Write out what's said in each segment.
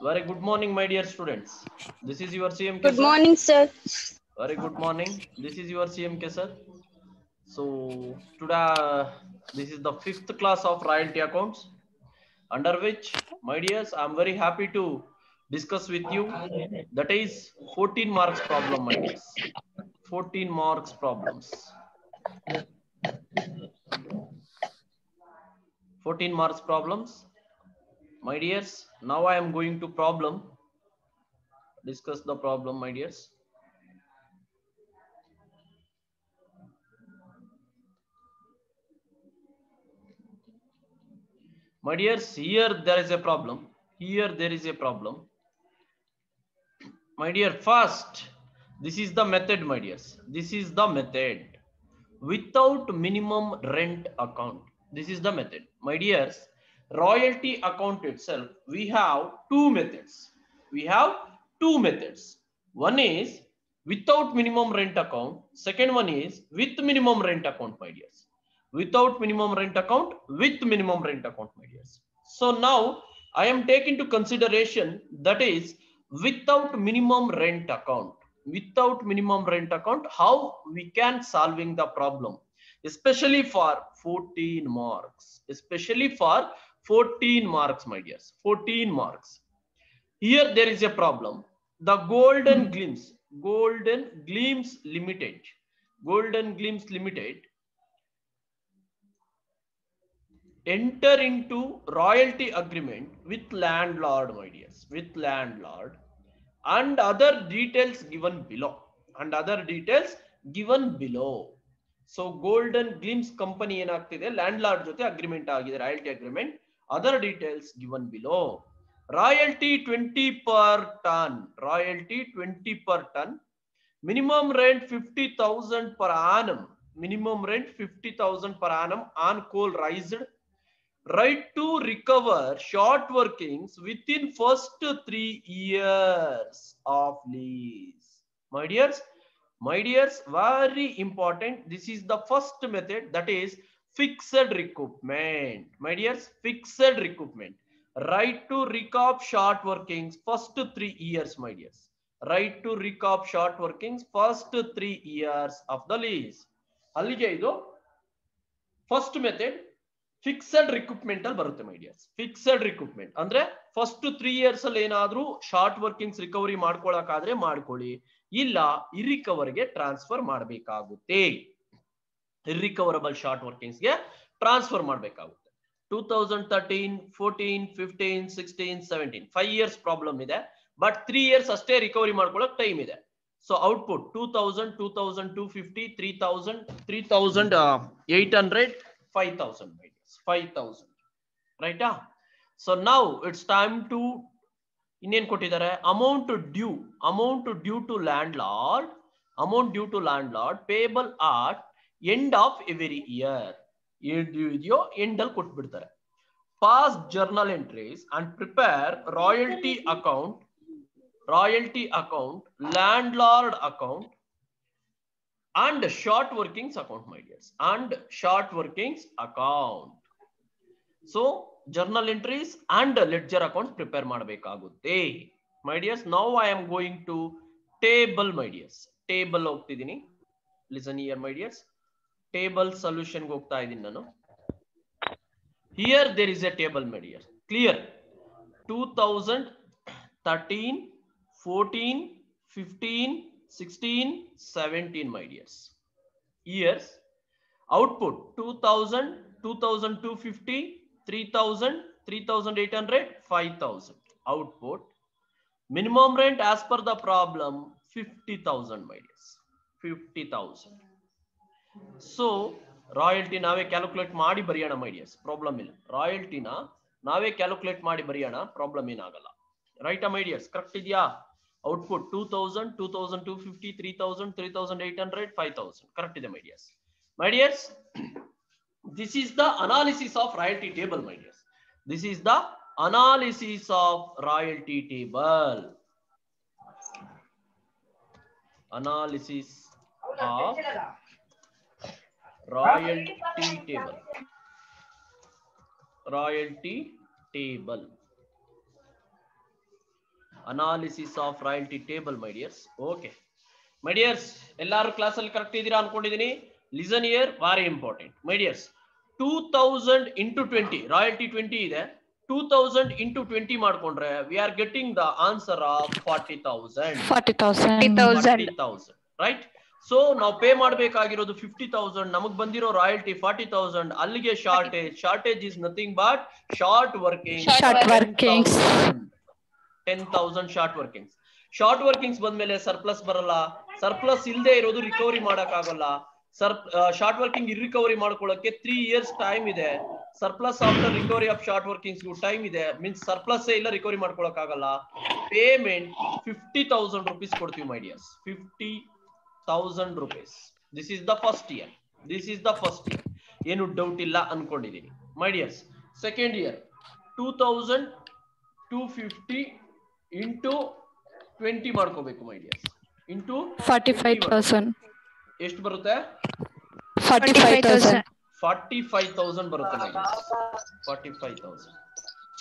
Very good morning, my dear students. This is your CMK Good sir. morning, sir. Very good morning. This is your CMK sir. So today, this is the 5th class of royalty accounts, under which, my dears, I am very happy to discuss with you. That is 14 marks problem, my dears. 14 marks problems. 14 marks problems. My dears, now I am going to discuss the problem, my dears. My dears, here there is a problem. Here there is a problem. My dear, first, this is the method, my dears. This is the method. Without minimum rent account. This is the method. My dears, royalty account itself, we have two methods. We have two methods. One is without minimum rent account. Second one is with minimum rent account, my dears. Without minimum rent account, with minimum rent account, my dears. So now I am taking into consideration that is without minimum rent account. Without minimum rent account, how we can solving the problem, especially for 14 marks, especially for 14 marks, my dears. 14 marks. Here there is a problem. The Golden Glimpse Limited, Golden Glimpse Limited enter into royalty agreement with landlord, my dears, with landlord, and other details given below. And other details given below. So Golden Glimpse company ಏನಾಗ್ತಿದೆ, landlord ಜೊತೆ agreement ಆಗಿದೆ, royalty agreement. Other details given below. Royalty 20 per ton. Royalty 20 per ton. Minimum rent 50,000 per annum. Minimum rent 50,000 per annum on coal raised. Right to recover short workings within first 3 years of lease. My dears, very important. This is the first method, that is fixed recoupment. My dears, fixed recoupment. Right to recoup short workings first 3 years, my dears. Right to recoup short workings first 3 years of the lease. ಅಲ್ಲಿಗೆ ಇದು first method. Fixed recruitment ಅಲ್ಲಿ ಬರುತ್ತೆ, my dears. Fixed recruitment ಅಂದ್ರೆ first 3 years ಅಲ್ಲಿ ಏನಾದ್ರೂ short workings recovery ಮಾಡ್ಕೊಳಕಾದ್ರೆ ಮಾಡ್ಕೊಳ್ಳಿ, ಇಲ್ಲ ಇರಿಕವರ್ಗೆ transfer ಮಾಡಬೇಕಾಗುತ್ತೆ. ಇರಿಕವರಬಲ್ ಶಾರ್ಟ್ ವರ್ಕಿಂಗ್ಸ್ ಗೆ ಟ್ರಾನ್ಸ್ಫರ್ ಮಾಡಬೇಕಾಗುತ್ತೆ. 2013, 14, 15, 16, 17 5 ಇಯರ್ಸ್ ಪ್ರಾಬ್ಲಮ್ ಇದೆ. ಬಟ್ 3 ಇಯರ್ಸ್ ಅಷ್ಟೇ ರಿಕವರಿ ಮಾಡ್ಕೊಳ್ಳೋಕೆ ಟೈಮ್ ಇದೆ. So output 2000, 2250, 3000, 3800, 5000. 5,000. Right? So now it's time to ಇನ್ನೇನ್ ಕೊಟ್ಟಿದ್ದಾರೆ, amount due to landlord, payable at end of every year. ಇದೆಯೋ ಎಂಡ್ ಅಲ್ಲಿ ಕೊಟ್ಬಿಡ್ತಾರೆ. Pass journal entries and prepare royalty account, landlord account and short workings account, my dears, and short workings account. So journal entries and ledger accounts prepare ಮಾಡಬೇಕಾಗುತ್ತೆ, my dears. Now I am going to table, my dears. Table ಹೋಗ್ತಿದ್ದೀನಿ. Listen here, my dears. Table solution ಗೆ ಹೋಗ್ತಾ ಇದ್ದೀನಿ ನಾನು. Here there is a table, my dears. Clear? 2013, 14, 15, 16, 17, my dears. Years. Output 2000, 2250, 3000, 3800, 5000. Output. Minimum rent as per the problem 50,000, my dears. 50,000. So royalty ನಾವೇ calculate ಮಾಡಿ ಬರೆಯೋಣ, ಮೈ dears. Problem ಇಲ್ಲ. ರಾಯಲ್ಟಿನ ನಾವೇ calculate ಮಾಡಿ ಬರೆಯೋಣ, ಪ್ರಾಬ್ಲಮ್ ಏನಾಗಲ್ಲ. ರೈಟಾ ಮೈ ಡಿಯರ್ಸ್? ಕರೆಕ್ಟ್ ಇದೆಯಾ? ಔಟ್ಪುಟ್ 2000, 2250, 3000, 3800, 5000. ಕರೆಕ್ಟ್ ಇದೆ, ಮೈ dears. My dears, this is the analysis of royalty table, my dears. This is the analysis of royalty table. Analysis of royalty table. Royalty table. Analysis of royalty table, my dears. Okay. My dears, ಎಲ್ಲರೂ class ಅಲ್ಲಿ correct ಇದ್ದೀರಾ ಅನ್ಕೊಂಡಿದ್ದೀನಿ. Listen here, very important. My dears, 2000 into 20 royalty 20 ಇದೆ. 2000 into 20 ಮಾಡ್ಕೊಂಡ್ರೆ we are getting the answer of 40,000. 40,000 right. So ನಾವು pay ಮಾಡಬೇಕಾಗಿರೋದು 50,000, ನಮಗೆ ಬಂದಿರೋ ರಾಯಲ್ಟಿ 40,000. ಅಲ್ಲಿಗೆ shortage is nothing but short working 10,000 short workings. Short workings ಬಂದ್ಮೇಲೆ ಸರ್ಪ್ಲಸ್ ಬರಲ್ಲ. ಸರ್ಪ್ಲಸ್ ಇಲ್ಲದೆ ಇರೋದು ರಿಕವರಿ ಮಾಡಕ್ಕಾಗಲ್ಲ. ಶಾರ್ಟ್ ವರ್ಕಿಂಗ್ ರಿಕವರಿ ಮಾಡ್ಕೊಳ್ಳೋಕೆ 3 years ಟೈಮ್ ಇದೆ. Surplus after recovery of short workings time ಇದೆ. ಮೀನ್ಸ್ ಸರ್ಪ್ಲಸ್ ಇಲ್ಲ, ರಿಕವರಿ ಮಾಡ್ಕೊಳಕ್ಕಾಗಲ್ಲ. ಪೇಮೆಂಟ್ 50,000 rupees ಕೊಡ್ತೀವಿ my dears. 50,000 rupees. This is the first year. ಏನು ಡೌಟ್ ಇಲ್ಲ ಅನ್ಕೊಂಡಿದ್ದೀನಿ my dears. Second year 2,250 into 20 ಮಾಡ್ಕೋಬೇಕು ಮೈ ಡಿಯರ್ಸ್. ಇಂಟು 45,000 ಎಷ್ಟು ಬರುತ್ತೆ? 45,000 ಬರುತ್ತೆ ಮೈ ಡಿಯರ್ಸ್.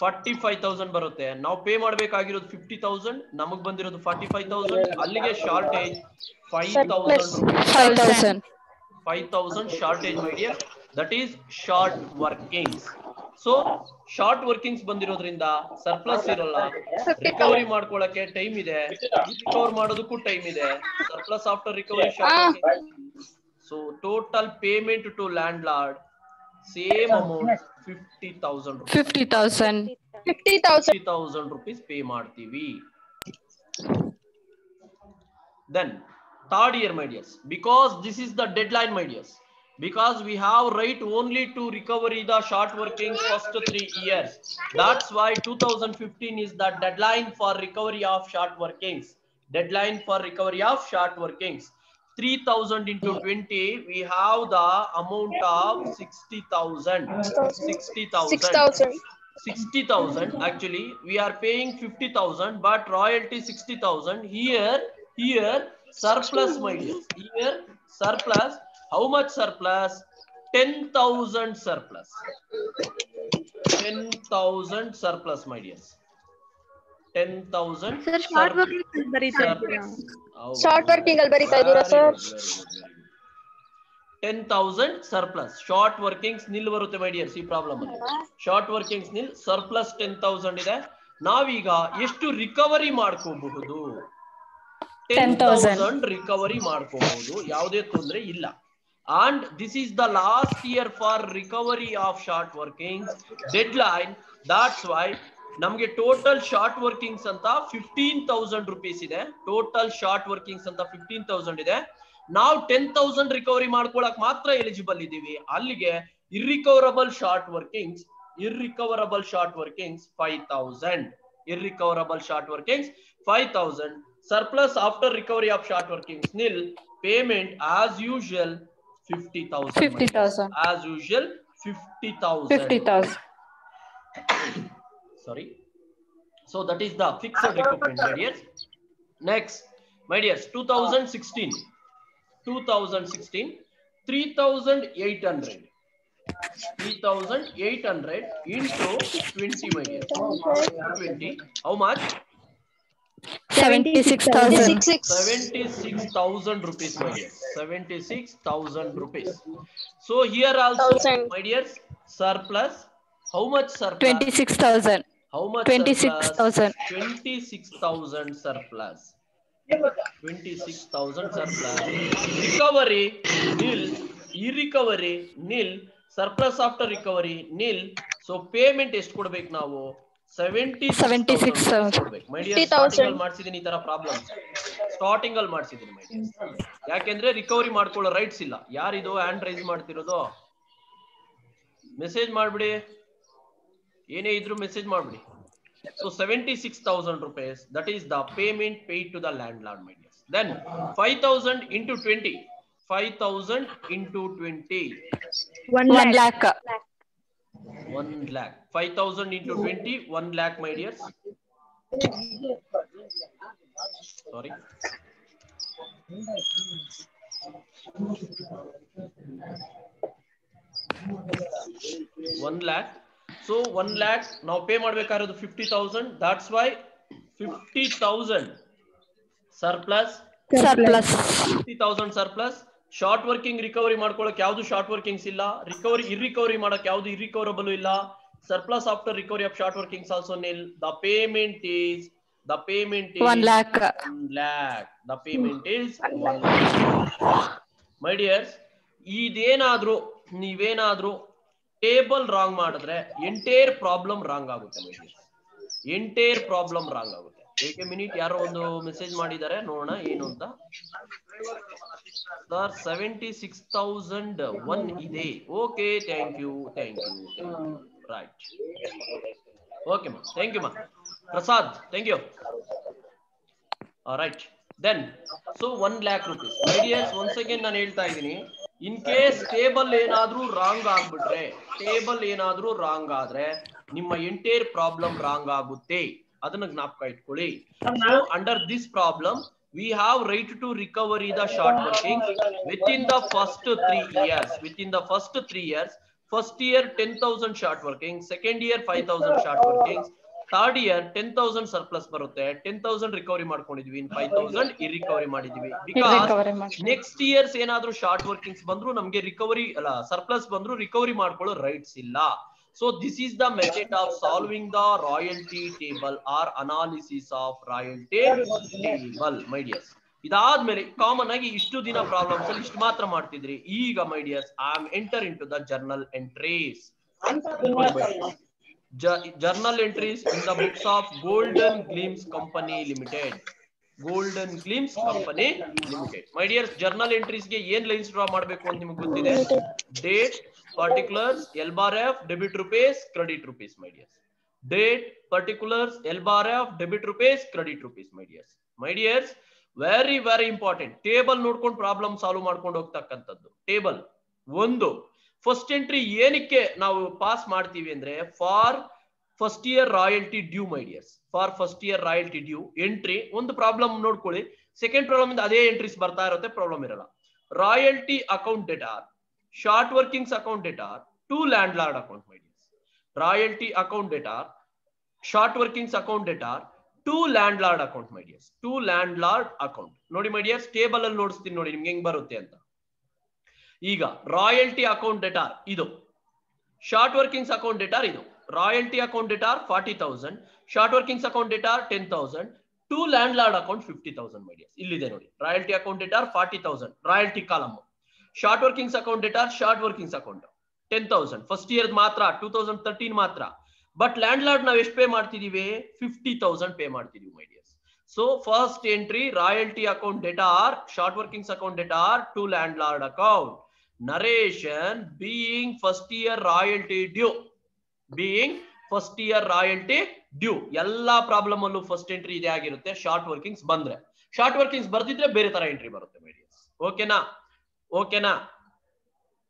45,000 ಬರುತ್ತೆ. ನಾವು ಪೇ ಮಾಡಬೇಕಾಗಿರೋದು 50,000, ನಮಗ್ ಬಂದಿರೋದು 45,000. ಅಲ್ಲಿಗೆ shortage 5,000 shortage my dear. That is short workings. So short workings ಬಂದಿರೋದ್ರಿಂದ ಸರ್ಪ್ಲಸ್ ಇರಲ್ಲ, ರಿಕವರಿ ಮಾಡ್ಕೊಳ್ಳಕ್ಕೆ ಟೈಮ್ ಇದೆ, ರಿಕವರ್ ಮಾಡೋದಕ್ಕೂ ಟೈಮ್ ಇದೆ. Surplus after recovery short. So total payment to landlord same amount 50,000 rupees pay ಮಾಡ್ತೀವಿ. Then third year my dears, because this is the deadline my dears, because we have right only to recovery the short working first 3 years. That's why 2015 is the deadline for recovery of short workings. 3,000 into 20, we have the amount of 60,000. 60,000. Actually we are paying 50,000 but royalty 60,000. Here surplus my dears. Here surplus. How much surplus? 10,000 surplus. 10,000 surplus my dears. 10,000 sir. Short working surplus. Short working al barita idira sir. 10,000 surplus. Short workings nil ಬರುತ್ತೆ my dears. ಈ problem ಅಲ್ಲಿ short workings ನಿಲ್, surplus 10,000 ಇದೆ. ನಾವೀಗ ಎಷ್ಟು recovery ಮಾಡ್ಕೋಬಹುದು? 10,000 recovery ಮಾಡ್ಕೋಬಹುದು, ಯಾವುದೇ ತೊಂದರೆ ಇಲ್ಲ. And this is the last year for recovery of short workings deadline. That's why ನಮಗೆ ಟೋಟಲ್ ಶಾರ್ಟ್ ವರ್ಕಿಂಗ್ಸ್ ಅಂತ 15,000 rupees ಇದೆ. ಟೋಟಲ್ ಶಾರ್ಟ್ ವರ್ಕಿಂಗ್ಸ್ ಅಂತ 15,000 ಇದೆ. ನಾವು 10,000 ರಿಕವರಿ ಮಾಡ್ಕೊಳಕ್ ಮಾತ್ರ ಎಲಿಜಿಬಲ್ ಇದೀವಿ. ಅಲ್ಲಿಗೆ irrecoverable short workings 5,000. Irrecoverable short workings 5,000. Surplus after recovery of short workings nil. Payment as usual 50,000. As usual 50,000. Sorry. So that is the fixed recoupment my dears. Next my dears, 2016 3,800 into 20 my dears. 20 how much? 76,000 rupees my dears. 76,000 rupees. So here also my dears, surplus. How much surplus? 26,000. How much? 26,000. 26,000 surplus. 26,000 surplus. Recovery nil. Irrecovery nil. Surplus after recovery nil. So payment ಎಷ್ಟು ಕೊಡಬೇಕು ನಾವು? 76,000 ಕೊಡಬೇಕು my dear. Starting ಅಲ್ಲಿ ಮಾಡ್ಸಿದೀನಿ ಈ ತರ problem. Starting ಅಲ್ಲಿ ಮಾಡ್ಸಿದೀನಿ my dear. ಯಾಕೆಂದ್ರೆ recovery ಮಾಡ್ಕೊಳ್ಳೋ ರೈಟ್ಸ್ ಇಲ್ಲ. ಯಾರಿದು ಹ್ಯಾಂಡ್ ರೈಸ್ ಮಾಡ್ತಿರೋದು? ಮೆಸೇಜ್ ಮಾಡ್ಬಿಡಿ, ಏನೇ ಇದ್ರು ಮೆಸೇಜ್ ಮಾಡ್ಬಿಡಿ. So 76,000 rupees, that is the payment paid to the landlord my dears. Then 5,000 into 20. 5,000 into 20. 1 lakh. 1 lakh. 5,000 into 20, 1 lakh my dears. Sorry. 1 lakh. So 1 lakh ನಾವು pay ಮಾಡಬೇಕಾಗಿರೋದು 50,000. That's why 50,000 surplus, Surplus. 50,000 surplus. Short working recovery ಮಾಡ್ಕೊಳ್ಳೋಕೆ ಯಾವ್ದು short workings ಇಲ್ಲ, ಇರ್ರಿಕವರಿ ಮಾಡಕ್ ಯಾವ್ದು irrecoverable ಇಲ್ಲ. Surplus after recovery of short workings also nil. The payment is 1 lakh. 1 lakh. The payment is 1 lakh. My dears, ಇದೇನಾದ್ರೂ ನೀವೇನಾದ್ರೂ table wrong ಮಾಡಿದ್ರೆ entire problem wrong ಆಗುತ್ತೆ. Entire problem wrong ಆಗುತ್ತೆ. ಏಕೆ ಮಿನಿಟ್ ಯಾರೋ ಒಂದು ಮೆಸೇಜ್ ಮಾಡಿದ್ದಾರೆ, ನೋಡೋಣ ಏನು ಅಂತ. ಸರ್ 76,001 ಇದೆ. Okay, thank you. Right, okay ಮಾ, ಥ್ಯಾಂಕ್ ಯು ಮಾ. Prasad, thank you. Right, then so 1 lakh rupees. My dears, once again ನಾನು ಹೇಳ್ತಾ ಇದ್ದೀನಿ, ಇನ್ ಕೇಸ್ ಟೇಬಲ್ ಏನಾದ್ರೂ ರಾಂಗ್ ಆಗ್ಬಿಟ್ರೆ, ಟೇಬಲ್ ಏನಾದ್ರೂ ರಾಂಗ್ ಆದ್ರೆ ನಿಮ್ಮ ಎಂಟೈರ್ ಪ್ರಾಬ್ಲಮ್ ರಾಂಗ್ ಆಗುತ್ತೆ. ಅದನ್ನ ಜ್ಞಾಪಕ ಇಟ್ಕೊಳ್ಳಿ. So under this problem we have right to recovery the short workings within the first 3 years. Within the first 3 years, first year 10,000 short workings, second year 5,000 short workings, third year 10,000 surplus ಬರುತ್ತೆ, 10,000 recovery ಮಾಡ್ಕೊಂಡಿದ್ವಿ, 5,000 ಇರ್ರಿಕವರಿ ಮಾಡಿದ್ವಿ. Because next years ಏನಾದ್ರೂ short workings ಬಂದ್ರು ನಮ್ಗೆ recovery ಅಲ್ಲ, surplus ಬಂದ್ರು recovery ಮಾಡ್ಕೊಳ್ಳೋ rights ಇಲ್ಲ. So this is the method of solving the royalty table or analysis of royalty table, my dears. ಇದಾದ್ಮೇಲೆ ಕಾಮನ್ ಆಗಿ ಇಷ್ಟು ದಿನ ಪ್ರಾಬ್ಲಮ್ಸ್ ಅಲ್ಲಿ ಇಷ್ಟು ಮಾತ್ರ ಮಾಡ್ತಿದ್ರಿ. ಈಗ my dears, I am enter into the journal entries. Journal entries in the books of Golden Glimpse Company Limited. Golden Glimpse Company Limited. My dears, journal entries ಗೆ ಏನ್ ಲೈನ್ಸ್ ಡ್ರಾ ಮಾಡಬೇಕು ಅಂತ ನಿಮ್ಗೆ ಗೊತ್ತಿದೆ. Date, particulars, L bar F, debit rupees, credit rupees, my dears. Date, particulars, L bar F, debit rupees, credit rupees, my dears. My dears, very very important. Table ನೋಡ್ಕೊಂಡು problem solve ಮಾಡ್ಕೊಂಡು ಹೋಗ್ತಕ್ಕಂಥದ್ದು. Table ಒಂದು first entry ಏನಕ್ಕೆ ನಾವು pass ಮಾಡ್ತೀವಿ ಅಂದ್ರೆ, for first year royalty due, my dears. For first year royalty due entry ಒಂದು problem ನೋಡ್ಕೊಳ್ಳಿ. ಸೆಕೆಂಡ್ ಪ್ರಾಬ್ಲಮ್ ಇಂದ ಅದೇ ಎಂಟ್ರೀಸ್ ಬರ್ತಾ ಇರುತ್ತೆ, ಪ್ರಾಬ್ಲಮ್ ಇರಲ್ಲ. Royalty account debtor, short workings account data to landlord account, my dears. Royalty account data, short workings account data to landlord account, my dears. To landlord account. ನೋಡಿ my dears, table ಅಲ್ಲಿ ನೋಡಿಸ್ತೀನಿ ನೋಡಿ ನಿಮ್ಗೆ ಹೆಂಗ್ ಬರುತ್ತೆ ಅಂತ. ಈಗ ರಾಯಲ್ಟಿ ಅಕೌಂಟ್ ಡೇಟಾ ಇದು, ಶಾರ್ಟ್ ವರ್ಕಿಂಗ್ಸ್ ಅಕೌಂಟ್ ಡೇಟಾ ಇದು. Royalty account data 40,000, short workings account data 10,000, to landlord account 50,000, my dears. ಇಲ್ಲಿದೆ ನೋಡಿ, royalty account data 40,000 royalty column. Short workings account data, short workings account 10,000 first year ಮಾತ್ರ, 2013 ಮಾತ್ರ. But land lord ನಾವು ಎಷ್ಟು pay ಮಾಡ್ತಿದೀವಿ, 50,000 pay ಮಾಡ್ತಿದೀವಿ, my dears. So first entry royalty account debtor short workings account debtor to landlord account. Narration being first year royalty due, being first year royalty due. ಎಲ್ಲಾ problem ಅಲ್ಲೂ first entry ಇದೇ ಆಗಿರುತ್ತೆ. Short workings ಬಂದ್ರೆ, short workings ಬರ್ದಿದ್ರೆ ಬೇರೆ ತರ entry ಬರುತ್ತೆ, my dears. ಓಕೆನಾ? ಓಕೆನಾ?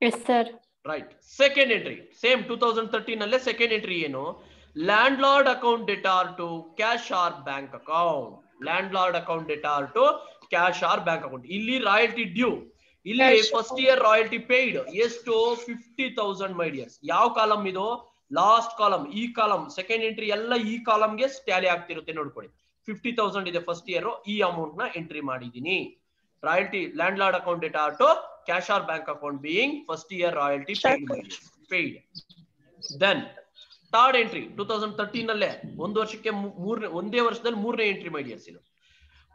Yes sir. Right. Second entry same 2013 ಅಲ್ಲೇ ಸೆಕೆಂಡ್ ಎಂಟ್ರಿ ಏನು, landlord account debtor to cash or bank account. Landlord account debtor to cash or bank account. ಇಲ್ಲಿ royalty due, ಇಲ್ಲಿ first year royalty paid ಎಷ್ಟು, 50,000, my dears. ಯಾವ column ಇದು, last column. ಈ column second entry ಎಲ್ಲ ಈ ಕಾಲಮ್ಗೆ tally ಆಗ್ತಿರುತ್ತೆ ನೋಡ್ಕೊಳ್ಳಿ. 50,000 ಇದೆ ಫಸ್ಟ್ ಇಯರ್, ಈ ಅಮೌಂಟ್ ನ ಎಂಟ್ರಿ ಮಾಡಿದೀನಿ. Royalty landlord account data to cash or bank account being first year royalty paid. Then third entry 2013 ಅಲ್ಲೇ ಒಂದು ವರ್ಷಕ್ಕೆ ಒಂದೇ ವರ್ಷದಲ್ಲಿ ಮೂರನೇ ಎಂಟ್ರಿ, ಮೈ ಡಿಯರ್ಸ್. ಇದು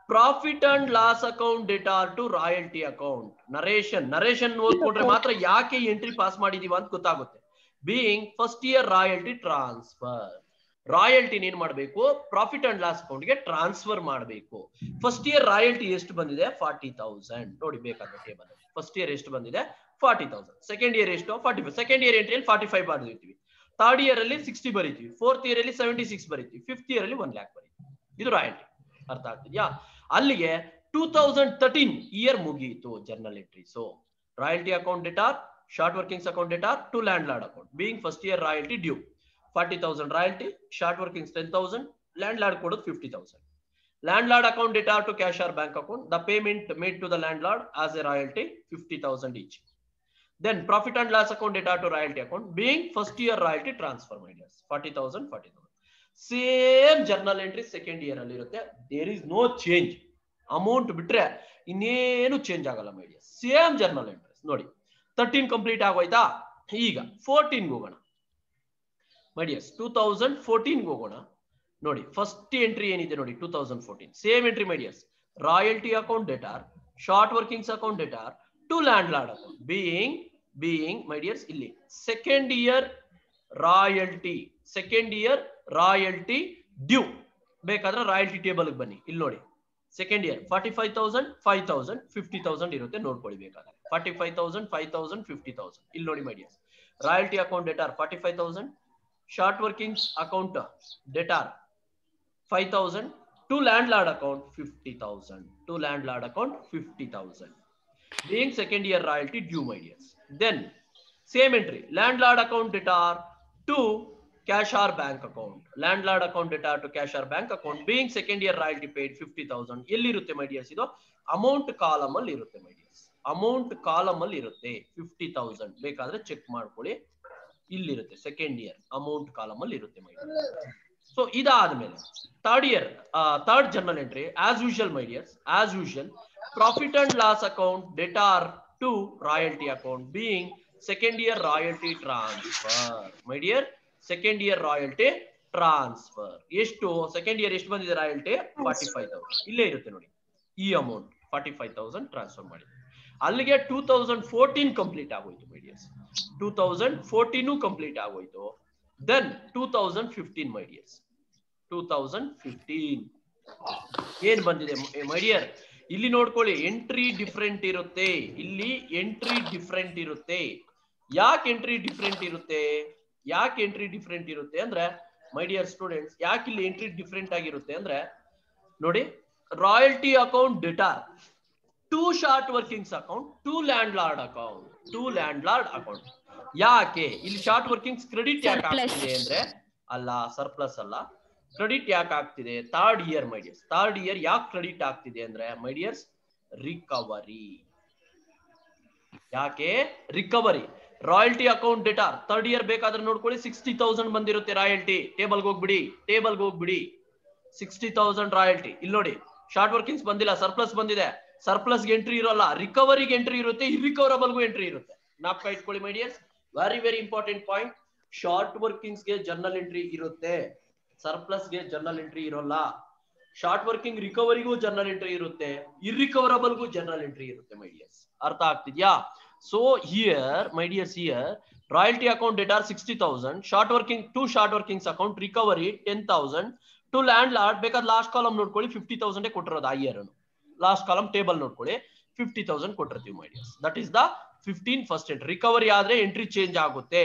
profit and loss account debtor to royalty account. Narration ಓದ್ಕೊಂಡ್ರೆ ಮಾತ್ರ ಯಾಕೆ ಎಂಟ್ರಿ ಪಾಸ್ ಮಾಡಿದೀವ ಅಂತ ಗೊತ್ತಾಗುತ್ತೆ. Being first year royalty transfer. Royalty ಏನ್ ಮಾಡಬೇಕು, ಪ್ರಾಫಿಟ್ ಅಂಡ್ ಲಾಸ್ ಅಕೌಂಟ್ ಗೆ ಟ್ರಾನ್ಸ್ಫರ್ ಮಾಡಬೇಕು. ಫಸ್ಟ್ ಇಯರ್ ರಾಯಲ್ಟಿ ಎಷ್ಟು ಬಂದಿದೆ, 40,000 ನೋಡಿ ಬೇಕಾದ್ರೆ ಟೇಬಲ್. ಫಸ್ಟ್ ಇಯರ್ ಎಷ್ಟು ಬಂದಿದೆ, 40,000. ಸೆಕೆಂಡ್ ಇಯರ್ ಎಷ್ಟು, 45. ಸೆಕೆಂಡ್ ಇಯರ್ ಎಂಟ್ರಿಯಲ್ಲಿ 45 ಬರೀತೀವಿ. ಥರ್ಡ್ ಇಯರ್ ಅಲ್ಲಿ 60 ಬರೀತೀವಿ. ಫೋರ್ತ್ ಇಯರ್ ಅಲ್ಲಿ 76 ಬರೀತೀವಿ. ಫಿಫ್ತ್ ಇಯರ್ ಅಲ್ಲಿ 1 lakh ಬರೀತೀವಿ. ಇದು ರಾಯಲ್ಟಿ. ಅರ್ಥ ಆಗ್ತಿದ್ಯಾ? ಅಲ್ಲಿಗೆ 2013 ಇಯರ್ ಮುಗಿಯಿತು journal entry. So royalty account data, short workings account debtor to landlord account being first year royalty due, 40,000 royalty, short workings 10,000, landlord code 50,000. Landlord account data to cash or bank account. The payment made to the landlord as a royalty 50,000 each. Then profit and loss account data to royalty account being first year royalty transfer, my dears. 40,000, 40,000. Same journal entry second year ಅಲ್ಲಿ ಇರುತ್ತೆ. There is no change. Amount ಬಿಟ್ರೆ ಇನ್ನೇನು change ಆಗಲ್ಲ ಮೈಡಿಯರ್. Same journal entries ನೋಡಿ. 13 complete ಆಗೋಯ್ತಾ? ಈಗ 14 ಹೋಗೋಣ ಮೈಡಿಯರ್ಸ್. 2014 ಹೋಗೋಣ ನೋಡಿ. ಫಸ್ಟ್ ಎಂಟ್ರಿ ಏನಿದೆ ನೋಡಿ 2014 same entry my dears. Royalty account debtor, short workings account debtor to landlord account being my dears ಇಲ್ಲಿ ಸೆಕೆಂಡ್ ಇಯರ್ ರಾಯಲ್ಟಿ ಡ್ಯೂ. ಬೇಕಾದ್ರೆ ರಾಯಲ್ಟಿ ಟೇಬಲ್ ಬನ್ನಿ, ಇಲ್ಲಿ ನೋಡಿ. ಸೆಕೆಂಡ್ ಇಯರ್ 45,000 5,000 50,000 ಇರುತ್ತೆ, ನೋಡ್ಕೊಳ್ಳಿ ಬೇಕಾದ್ರೆ. 45,000 5,000 50,000 ಇಲ್ಲಿ ನೋಡಿ my dears. Royalty account debtor 45,000, short workings account debtor 5,000, to landlord account 50,000 being second year royalty due maidiers. Then same entry landlord account debtor to cash or bank account, landlord account debtor to cash or bank account being second year royalty paid 50,000 elli irutte maidiers. Idu amount column alli irutte maidiers, amount column alli irutte 50,000 bekadre check ಮಾಡ್ಕೊಳ್ಳಿ. ಇಲ್ಲಿ ಇರುತ್ತೆ second year amount column ಅಲ್ಲಿ ಇರುತ್ತೆ my dears. So ಇದಾದ್ಮೇಲೆ third journal entry as usual my dears, as usual profit and loss account debtor to royalty account being second year royalty transfer my dear. Second year royalty transfer ಎಷ್ಟು second year ಎಷ್ಟು ಬಂದಿದೆ royalty 45,000 ಇಲ್ಲೇ ಇರುತ್ತೆ ನೋಡಿ. ಈ amount 45,000 transfer ಮಾಡಿ. ಅಲ್ಲಿಗೆ 2014 complete ಆಗೋಯ್ತು ಮೈಡಿಯರ್ಸ್. 2014 ಕಂಪ್ಲೀಟ್ ಆಗೋಯ್ತು. ದೆನ್ 2015 ಮೈಡಿಯರ್ಸ್. 2015 ಏನ್ ಬಂದಿದೆ ಮೈಡಿಯರ್? ಇಲ್ಲಿ ನೋಡ್ಕೊಳ್ಳಿ, ಎಂಟ್ರಿ ಡಿಫ್ರೆಂಟ್ ಇರುತ್ತೆ. ಇಲ್ಲಿ ಎಂಟ್ರಿ ಡಿಫ್ರೆಂಟ್ ಇರುತ್ತೆ. ಯಾಕೆ ಎಂಟ್ರಿ ಡಿಫ್ರೆಂಟ್ ಇರುತ್ತೆ ಅಂದ್ರೆ ಮೈಡಿಯರ್ ಸ್ಟೂಡೆಂಟ್ಸ್, ಯಾಕೆ ಇಲ್ಲಿ ಎಂಟ್ರಿ ಡಿಫ್ರೆಂಟ್ ಆಗಿರುತ್ತೆ ಅಂದ್ರೆ ನೋಡಿ, royalty account debtor to short workings account to landlord account. ಯಾಕೆ ಇಲ್ಲಿ ಶಾರ್ಟ್ ವರ್ಕಿಂಗ್ಸ್ ಕ್ರೆಡಿಟ್ ಯಾಕೆ ಆಗ್ತಿದೆ ಅಂದ್ರೆ ಅಲ್ಲ, ಸರ್ಪ್ಲಸ್ ಅಲ್ಲ, ಕ್ರೆಡಿಟ್ ಯಾಕೆ ಆಗ್ತಿದೆ? Third year my dears. Third year ಯಾಕೆ ಕ್ರೆಡಿಟ್ ಆಗ್ತಿದೆ ಅಂದ್ರೆ ಮೈಡಿಯರ್ಸ್ ರಿಕವರಿ. ಯಾಕೆ recovery? Royalty account debtor third year ಬೇಕಾದ್ರೆ ನೋಡ್ಕೊಳ್ಳಿ 60,000 ಬಂದಿರುತ್ತೆ ರಾಯಲ್ಟಿ. ಟೇಬಲ್ಗೆ ಹೋಗ್ಬಿಡಿ 60,000 ರಾಯಲ್ಟಿ. ಇಲ್ಲಿ ನೋಡಿ ಶಾರ್ಟ್ ವರ್ಕಿಂಗ್ಸ್ ಬಂದಿಲ್ಲ, ಸರ್ಪ್ಲಸ್ ಬಂದಿದೆ. ಸರ್ಪ್ಲಸ್ಗೆ ಎಂಟ್ರಿ ಇರೋಲ್ಲ, ರಿಕವರಿಗೆ ಎಂಟ್ರಿ ಇರುತ್ತೆ, ಇರ್ರಿಕವರಬಲ್ಗೂ ಎಂಟ್ರಿ ಇರುತ್ತೆ. ನಾಪ್ಕ ಇಟ್ಕೊಳ್ಳಿ my dears, very important point. Short ವರ್ಕಿಂಗ್ಸ್ಗೆ ಜರ್ನಲ್ ಎಂಟ್ರಿ ಇರುತ್ತೆ, ಸರ್ಪ್ಲಸ್ಗೆ ಜರ್ನಲ್ ಎಂಟ್ರಿ ಇರೋಲ್ಲ. ಶಾರ್ಟ್ ವರ್ಕಿಂಗ್ ರಿಕವರಿಗೂ ಜರ್ನಲ್ ಎಂಟ್ರಿ ಇರುತ್ತೆ, ಇರ್ರಿಕವರಬಲ್ಗೂ ಜರ್ನಲ್ ಎಂಟ್ರಿ ಇರುತ್ತೆ ಮೈಡಿಯರ್ಸ್. ಅರ್ಥ ಆಗ್ತಿದ್ಯಾ? So here my dears, here royalty account debtor 60,000, short workings account recovery 10,000 to landlord. ಬೇಕಾದ್ರೆ ಲಾಸ್ಟ್ ಕಾಲಮ್ ನೋಡ್ಕೊಳ್ಳಿ 50,000 ಕೊಟ್ಟಿರೋದು ಆ ಇಯರ್. ಲಾಸ್ಟ್ ಕಾಲಮ್ ಟೇಬಲ್ ನೋಡ್ಕೊಳ್ಳಿ 50,000 ಕೊಟ್ಟಿರ್ತೀವಿ my dears. That is the 15 first entry. Recovery ಆದ್ರೆ ಎಂಟ್ರಿ ಚೇಂಜ್ ಆಗುತ್ತೆ,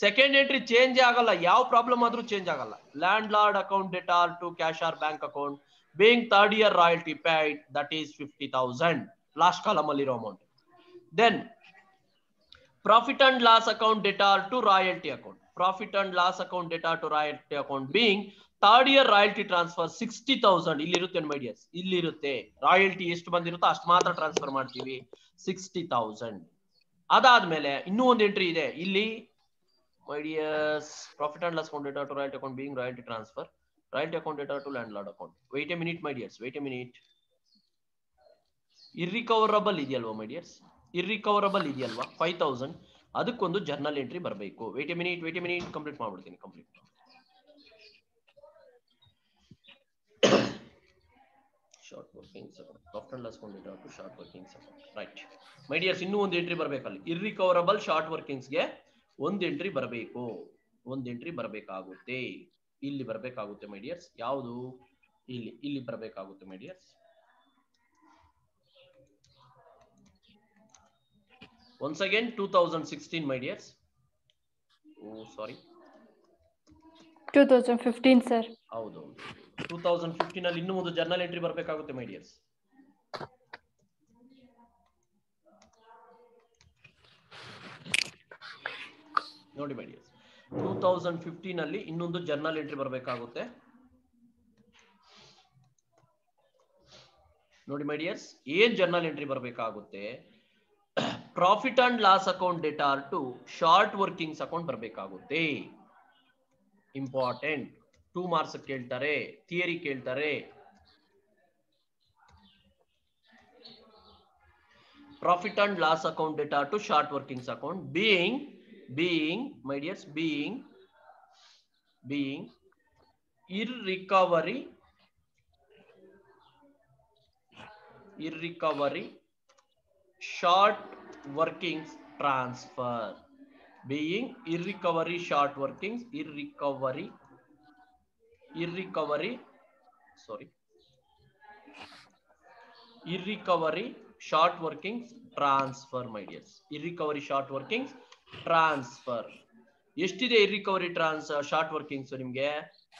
ಸೆಕೆಂಡ್ ಎಂಟ್ರಿ ಚೇಂಜ್ ಆಗಲ್ಲ. ಯಾವ ಪ್ರಾಬ್ಲಮ್ ಆದ್ರೂ ಚೇಂಜ್ ಆಗಲ್ಲ. Landlord account debtor to cash or bank account being third year royalty paid, that is 50,000 last column ಅಲ್ಲಿ ಇರೋ amount. Then profit and loss account debtor to royalty account, profit and loss account debtor to royalty account being third year royalty transfer 60,000 ಇಲ್ಲಿರುತ್ತೆ ಮೈಡಿಯರ್ಸ್. ಇಲ್ಲಿರುತ್ತೆ royalty ಎಷ್ಟು ಬಂದಿರುತ್ತೋ ಅಷ್ಟು ಮಾತ್ರ transfer ಮಾಡ್ತೀವಿ 60,000. ಅದಾದ್ಮೇಲೆ ಇನ್ನೂ ಒಂದು entry ಇದೆ ಇಲ್ಲಿ my dears. Profit and loss account debtor to royalty account being royalty transfer, royalty account debtor to landlord account. Wait a minute my dears, wait a minute. Irrecoverable ಇದೆಯಲ್ವಾ ಮೈಡಿಯರ್ಸ್? ಇರ್ರಿಕವರಬಲ್ ಇದೆಯಲ್ವಾ 5,000, ಅದಕ್ಕೊಂದು journal entry ಬರಬೇಕು. Wait a minute complete ಮಾಡ್ಬಿಡ್ತೀನಿ. Complete short workings account, profit and loss account debtor to short workings account. Right my dears, ಇನ್ನೂ ಒಂದು entry ಬರಬೇಕಲ್ಲಿ. Irrecoverable short ವರ್ಕಿಂಗ್ಸ್ಗೆ ಒಂದು ಎಂಟ್ರಿ ಬರಬೇಕು, ಒಂದು ಎಂಟ್ರಿ ಬರಬೇಕಾಗುತ್ತೆ. ಇಲ್ಲಿ ಬರಬೇಕಾಗುತ್ತೆ ಮೈಡಿಯರ್ಸ್. ಯಾವುದು? ಇಲ್ಲಿ ಬರಬೇಕಾಗುತ್ತೆ ಮೈಡಿಯರ್ಸ್. Once again 2016 my dears. Oh sorry, 2015 sir. ಹೌದು 2015 ಅಲ್ಲಿ ಇನ್ನೂ ಒಂದು ಜರ್ನಲ್ ಎಂಟ್ರಿ ಬರಬೇಕಾಗುತ್ತೆ ಮೈ ಡಿಯರ್ಸ್. ನೋಡಿ ಮೈ ಡಿಯರ್ಸ್, 2015 ಅಲ್ಲಿ ಇನ್ನೊಂದು ಜರ್ನಲ್ ಎಂಟ್ರಿ ಬರಬೇಕಾಗುತ್ತೆ. ನೋಡಿ ಮೈ ಡಿಯರ್ಸ್, ಏನ್ ಜರ್ನಲ್ ಎಂಟ್ರಿ ಬರಬೇಕಾಗುತ್ತೆ? Profit and loss account debtor to short workings account ಬರಬೇಕಾಗುತ್ತೆ. ಇಂಪಾರ್ಟೆಂಟ್. 2 ಮಾರ್ಕ್ಸ್ ಕೇಳ್ತಾರೆ, ಥಿಯರಿ ಕೇಳ್ತಾರೆ. Profit and loss account data to short workings account being my dears being irrecovery short workings transfer, being irrecovery short workings irrecovery short workings transfer, my dears. Irrecovery short workings transfer. ಎಷ್ಟಿದೆ irrecovery short workings ನಿಮಗೆ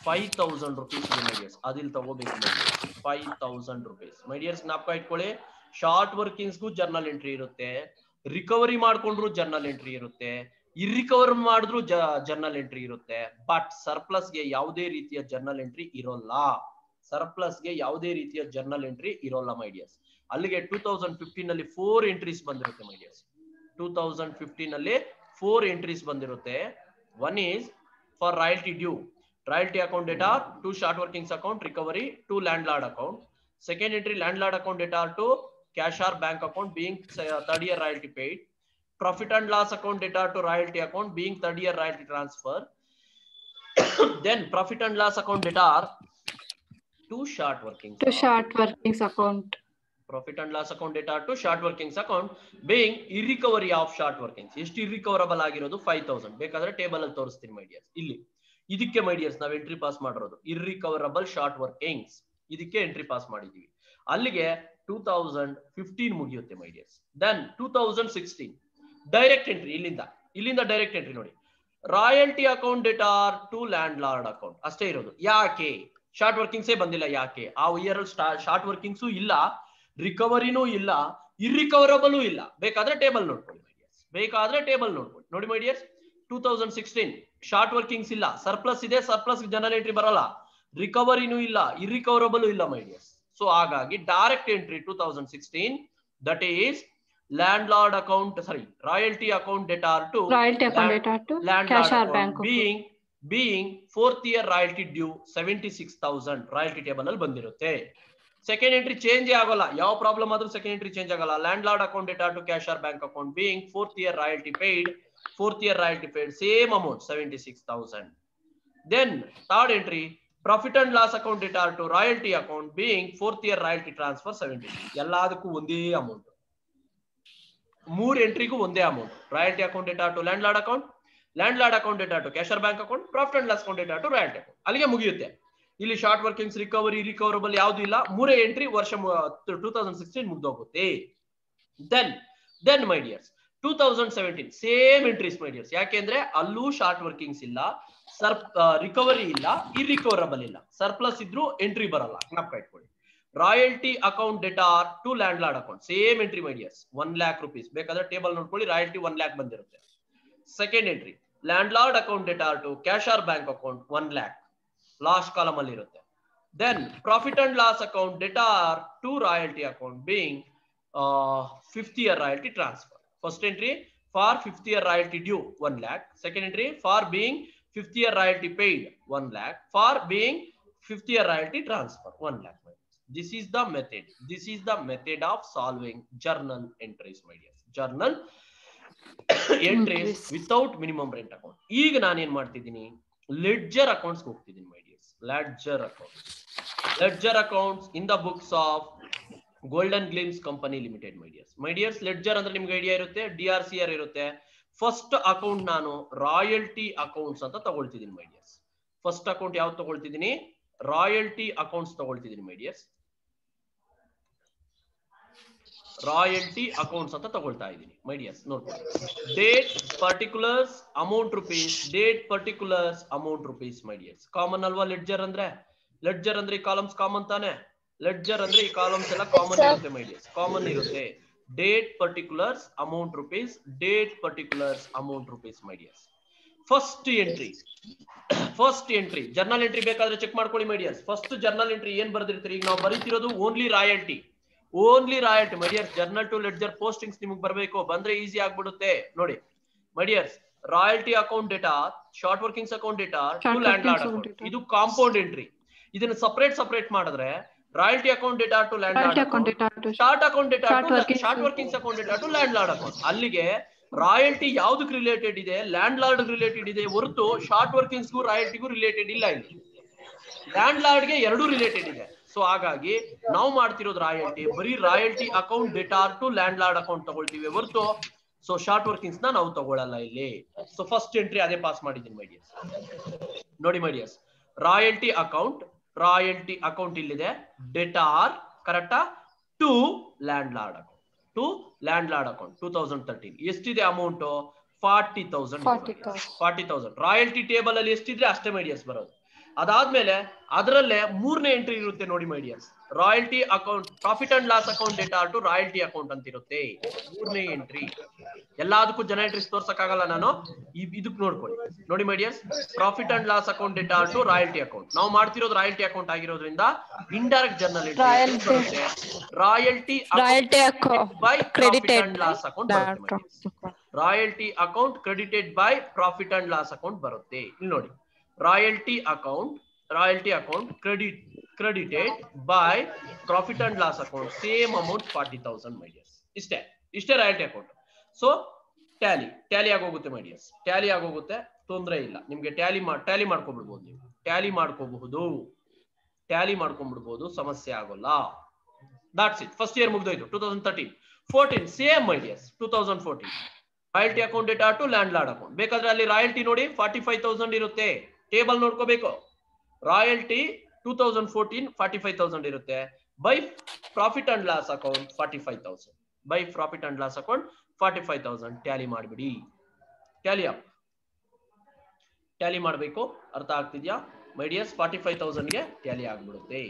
5000 rupees ಇದೆ my dears. ಅದಿಲ್ಲಿ ತಗೋಬೇಕು my dears. 5000 rupees my dears. ಜ್ಞಾಪಕ ಇಟ್ಕೊಳ್ಳಿ, short ವರ್ಕಿಂಗ್ಸ್ಗೂ journal entry ಇರುತ್ತೆ, recovery ಮಾಡ್ಕೊಂಡ್ರು journal entry ಇರುತ್ತೆ, ಇರ್ರಿಕವರ್ ಮಾಡಿದ್ರು ಜರ್ನಲ್ ಎಂಟ್ರಿ ಇರುತ್ತೆ. ಬಟ್ ಸರ್ಪ್ಲಸ್ಗೆ ಯಾವುದೇ ರೀತಿಯ ಜರ್ನಲ್ ಎಂಟ್ರಿ ಇರೋಲ್ಲ. ಮೈ ಡಿಯರ್ಸ್. ಅಲ್ಲಿಗೆ 2015 ಅಲ್ಲಿ 4 ಎಂಟ್ರೀಸ್ ಬಂದಿರುತ್ತೆ ಮೈ ಡಿಯರ್ಸ್. 2015 ಅಲ್ಲಿ 4 ಎಂಟ್ರೀಸ್ ಬಂದಿರುತ್ತೆ. One is for royalty due, royalty account debtor to short workings account recovery to landlord account. Second entry landlord account debtor to cash or bank account being 3rd year royalty paid. Profit and loss account data to royalty account being 3rd year royalty transfer. Then profit and loss account data to short workings account. Profit and loss account data to short workings account being irrecovery of short workings. ಎಷ್ಟು irrecoverable ಆಗಿರೋದು 5000. ಬೇಕಾದ್ರೆ table ಅಲ್ಲಿ ತೋರಿಸ್ತೀನಿ ಮೈ dears. ಇಲ್ಲಿ ಇದಕ್ಕೆ my dears ನಾವು entry pass ಮಾಡಿರೋದು irrecoverable short workings. ಇದಕ್ಕೆ ಎಂಟ್ರಿ ಪಾಸ್ ಮಾಡಿದೀವಿ. ಅಲ್ಲಿಗೆ 2015 ಮುಗಿಯುತ್ತೆ my dears. Then 2016 direct entry, ಇಲ್ಲಿಂದ ಡೈರೆಕ್ಟ್ ಎಂಟ್ರಿ ನೋಡಿ. Royalty account debtor to landlord account ಅಷ್ಟೇ ಇರೋದು. ಯಾಕೆ ಶಾರ್ಟ್ ವರ್ಕಿಂಗ್ಸೇ ಬಂದಿಲ್ಲ? ಯಾಕೆ ಆ ಇಯರ್ ಶಾರ್ಟ್ ವರ್ಕಿಂಗ್ಸು ಇಲ್ಲ, ರಿಕವರಿನೂ ಇಲ್ಲ, ಇರ್ರಿಕವರಬಲ್ ಇಲ್ಲ. ಬೇಕಾದ್ರೆ ಟೇಬಲ್ ನೋಡ್ಕೊಳ್ಳಿ ಮೈ ಡಿಯರ್ಸ್, ನೋಡಿ ಮೈ ಡಿಯರ್ಸ್. 2016 ಶಾರ್ಟ್ ವರ್ಕಿಂಗ್ಸ್ ಇಲ್ಲ, ಸರ್ಪ್ಲಸ್ ಇದೆ, ಸರ್ಪ್ಲಸ್ ಜನರಲ್ ಎಂಟ್ರಿ ಬರಲ್ಲ, ರಿಕವರಿನೂ ಇಲ್ಲ, ಇರ್ರಿಕವರಬಲ್ ಇಲ್ಲ ಮೈ ಡಿಯರ್ಸ್. ಸೊ ಹಾಗಾಗಿ direct entry 2016, that is landlord account, royalty account data to landlord account being 4th year royalty due 76,000 royalty table ಅಲ್ಲಿ ಬಂದಿರುತ್ತೆ. Second entry change ಆಗೋಲ್ಲ, ಯಾವ ಪ್ರಾಬ್ಲಮ್ ಆದ್ರೂ ಸೆಕೆಂಡ್ ಎಂಟ್ರಿ ಚೇಂಜ್ ಆಗಲ್ಲ. landlord account data to cash or bank account being 4th year royalty paid same amount 76,000. then third entry profit and loss account data to royalty account being 4th year royalty transfer 70. ಎಲ್ಲದಕ್ಕೂ ಒಂದೇ amount, 3 ಎಂಟ್ರಿಗೂ ಒಂದೇ amount. Royalty account debtor to landlord account debtor to cash or bank account, profit and loss account debtor to royalty account. ಅಲ್ಲಿಗೆ ಮುಗಿಯುತ್ತೆ. ಇಲ್ಲಿ short workings, recoverable ಯಾವ್ದು ಇಲ್ಲ. 3 entry ವರ್ಷ 2016 ಮುಗ್ದೋಗುತ್ತೆ. Then my dears 2017 same entries my dears. ಯಾಕೆಂದ್ರೆ ಅಲ್ಲೂ short workings ಇಲ್ಲ, ರಿಕವರಿ ಇಲ್ಲ, ಇರ್ರಿಕವರಬಲ್ ಇಲ್ಲ. ಸರ್ಪ್ಲಸ್ ಇದ್ರೂ ಎಂಟ್ರಿ ಬರಲ್ಲ, ಜ್ಞಾಪಕ ಇಟ್ಕೊಳ್ಳಿ. Royalty account debtor to landlord account same entry my dears, 1 lakh rupees. ಬೇಕಾದ್ರೆ ಟೇಬಲ್ ನೋಡ್ಕೊಳ್ಳಿ, ರಾಯಲ್ಟಿ 1 lakh ಬಂದಿರುತ್ತೆ. Second entry landlord account debtor to cash or bank account 1 lakh last column ಅಲ್ಲಿ ಇರುತ್ತೆ. Then profit and loss account debtor to royalty account being 5th year royalty transfer. First entry for 5th year royalty due 1 lakh. Second entry for being 5th year royalty paid 1 lakh. For being 5th year royalty transfer 1 lakh. This is the method of solving journal entries my dears. Journal entries without minimum rent account. ಈಗ ನಾನು ಏನು ಮಾಡ್ತಿದ್ದೀನಿ, ledger accounts ಹೋಗ್ತಿದ್ದೀನಿ my dears. Ledger accounts in the books of Golden Glimpse Company Limited my dears. Ledger ಅಂದ್ರೆ ನಿಮ್ಗೆ idea ಇರುತ್ತೆ, DRCR ಇರುತ್ತೆ. First account ನಾನು ರಾಯಲ್ಟಿ ಅಕೌಂಟ್ಸ್ ಅಂತ ತಗೊಳ್ತಿದ್ದೀನಿ my dears. ಫಸ್ಟ್ ಅಕೌಂಟ್ ಯಾವ್ದು ತಗೊಳ್ತಿದ್ದೀನಿ? ರಾಯಲ್ಟಿ ಅಕೌಂಟ್ಸ್ ತಗೊಳ್ತಿದ್ದೀನಿ my dears. ರಾಯಲ್ಟಿ ಅಕೌಂಟ್ಸ್ ಅಂತ ತಗೊಳ್ತಾ ಇದ್ದೀನಿ ಮೈ ಡಿಯರ್ಸ್. ನೋಡ್ಕೊಳ್ಳಿ, date particulars amount rupees, date particulars amount rupees my dears. Common ಅಲ್ವಾ ಲೆಡ್ಜರ್ ಅಂದ್ರೆ? ಈ ಕಾಲಮ್ಸ್ ಕಾಮನ್ ತಾನೆ? ಲೆಡ್ಜರ್ ಅಂದ್ರೆ ಈ ಕಾಲಮ್ಸ್ ಎಲ್ಲ ಕಾಮನ್ ಇರುತ್ತೆ ಮೈ ಡಿಯರ್ಸ್, ಕಾಮನ್ ಇರುತ್ತೆ. Date particulars amount rupees, date particulars amount rupees my dears. First entry journal entry ಬೇಕಾದ್ರೆ ಚೆಕ್ ಮಾಡ್ಕೊಳ್ಳಿ my dears. First journal entry ಏನ್ ಬರ್ದಿರ್ತೀರಿ? ಈಗ ನಾವು ಬರೀತಿರೋದು only royalty my dears. Journal to ledger postings ನಿಮಗೆ ಬರಬೇಕು, ಬಂದ್ರೆ ಈಸಿ ಆಗ್ಬಿಡುತ್ತೆ ನೋಡಿ my dears. Royalty account data, short workings account debtor to Short landlord workings account. account ಇದು ಕಾಂಪೌಂಡ್ ಎಂಟ್ರಿ. ಇದನ್ನ ಸಪರೇಟ್ ಮಾಡಿದ್ರೆ royalty account debtor to landlord Royalty account account, data to short account debtor short to workings short workings account debtor to landlord account. ಅಲ್ಲಿಗೆ royalty ಯಾವ್ದಕ್ಕೆ related ಇದೆ? Landlord related ಇದೆ ಹೊರತು short ವರ್ಕಿಂಗ್ಸ್ಗೂ ರಾಯಲ್ಟಿಗೂ related ಇಲ್ಲ. ಇಲ್ಲಿ land ಲಾರ್ಡ್ಗೆ ಎರಡೂ related ಇದೆ. So ಹಾಗಾಗಿ ನಾವು ಮಾಡ್ತಿರೋದು ರಾಯಲ್ಟಿ, ಬರೀ royalty account debtor to landlord account ತಗೊಳ್ತೀವಿ ಹೊರತು ಸೊ ಶಾರ್ಟ್ ವರ್ಕಿಂಗ್ಸ್ ನಾವು ತಗೊಳ್ಳಲ್ಲ ಇಲ್ಲಿ. ಸೊ ಫಸ್ಟ್ ಎಂಟ್ರಿ ಅದೇ ಪಾಸ್ ಮಾಡಿದ್ದೀನಿ ಮೈ ಡಿಯರ್ಸ್. ನೋಡಿ ಮೈ ಡಿಯರ್ಸ್, ರಾಯಲ್ಟಿ ಅಕೌಂಟ್ ಇಲ್ಲಿದೆ, ಡೇಟಾರ್ ಕರೆಕ್ಟಾ ಟು ಲ್ಯಾಂಡ್ ಲಾರ್ಡ್ ಅಕೌಂಟ್, 2013 ಎಷ್ಟಿದೆ ಅಮೌಂಟ್? 40,000. ರಾಯಲ್ಟಿ ಟೇಬಲ್ ಅಲ್ಲಿ ಎಷ್ಟಿದ್ರೆ ಅಷ್ಟೇ ಮೈ ಡಿಯರ್ಸ್ ಬರೋದು. ಅದಾದ್ಮೇಲೆ ಅದರಲ್ಲೇ ಮೂರನೇ ಎಂಟ್ರಿ ಇರುತ್ತೆ ನೋಡಿ my dears, royalty account profit and loss account debtor to royalty account ಅಂತ ಇರುತ್ತೆ. ಮೂರನೇ ಎಂಟ್ರಿ. ಎಲ್ಲದಕ್ಕೂ ಜನ ಎಂಟ್ರೀಸ್ ತೋರ್ಸಕ್ಕಾಗಲ್ಲ ನಾನು, ಇದಕ್ಕೆ ನೋಡ್ಕೊಳ್ಳಿ. ನೋಡಿ my dears, profit and loss account debtor to royalty account. ನಾವು ಮಾಡ್ತಿರೋದು ರಾಯಲ್ಟಿ ಅಕೌಂಟ್ ಆಗಿರೋದ್ರಿಂದ ಇಂಡೈರೆಕ್ಟ್ ಜರ್ನಲ್ ಎಂಟ್ರಿ ಬರುತ್ತೆ. Royalty account by profit and loss account ಬರುತ್ತೆ. Royalty account credited by profit and loss account ಬರುತ್ತೆ. ಇಲ್ಲಿ ನೋಡಿ, royalty account credited by profit and loss account, same amount 40,000 my dears. ಇಷ್ಟೇ royalty account. So Tally ಆಗೋಗುತ್ತೆ ಮೈ dears, Tally ಆಗೋಗುತ್ತೆ, ತೊಂದರೆ ಇಲ್ಲ ನಿಮ್ಗೆ. ಟ್ಯಾಲಿ ಮಾಡ್ಕೊಬಿಡ್ಬೋದು, ನೀವು ಟ್ಯಾಲಿ ಮಾಡ್ಕೊಂಡ್ಬಿಡ್ಬೋದು, ಸಮಸ್ಯೆ ಆಗೋಲ್ಲ. That's it. ಫಸ್ಟ್ ಇಯರ್ ಮುಗ್ದೋಯ್ತು. 2013. 14 same my dears. 2014 royalty account debtor to landlord account. ಬೇಕಾದ್ರೆ ಅಲ್ಲಿ ರಾಯಲ್ಟಿ ನೋಡಿ 45,000 ಇರುತ್ತೆ, ಟೇಬಲ್ ನೋಡ್ಕೋಬೇಕು. ರಾಯಲ್ಟಿ 2014 45,000 ಇರುತ್ತೆ. By profit and loss account 45,000. By profit and loss account 45,000. Tally ಮಾಡಿಬಿಡಿ. ಟ್ಯಾಲಿ ಮಾಡಬೇಕು. ಅರ್ಥ ಆಗ್ತಿದ್ಯಾ ಮೈ ಡಿಯರ್ಸ್? 45,000 ಗೆ ಟ್ಯಾಲಿ ಆಗ್ಬಿಡುತ್ತೆ.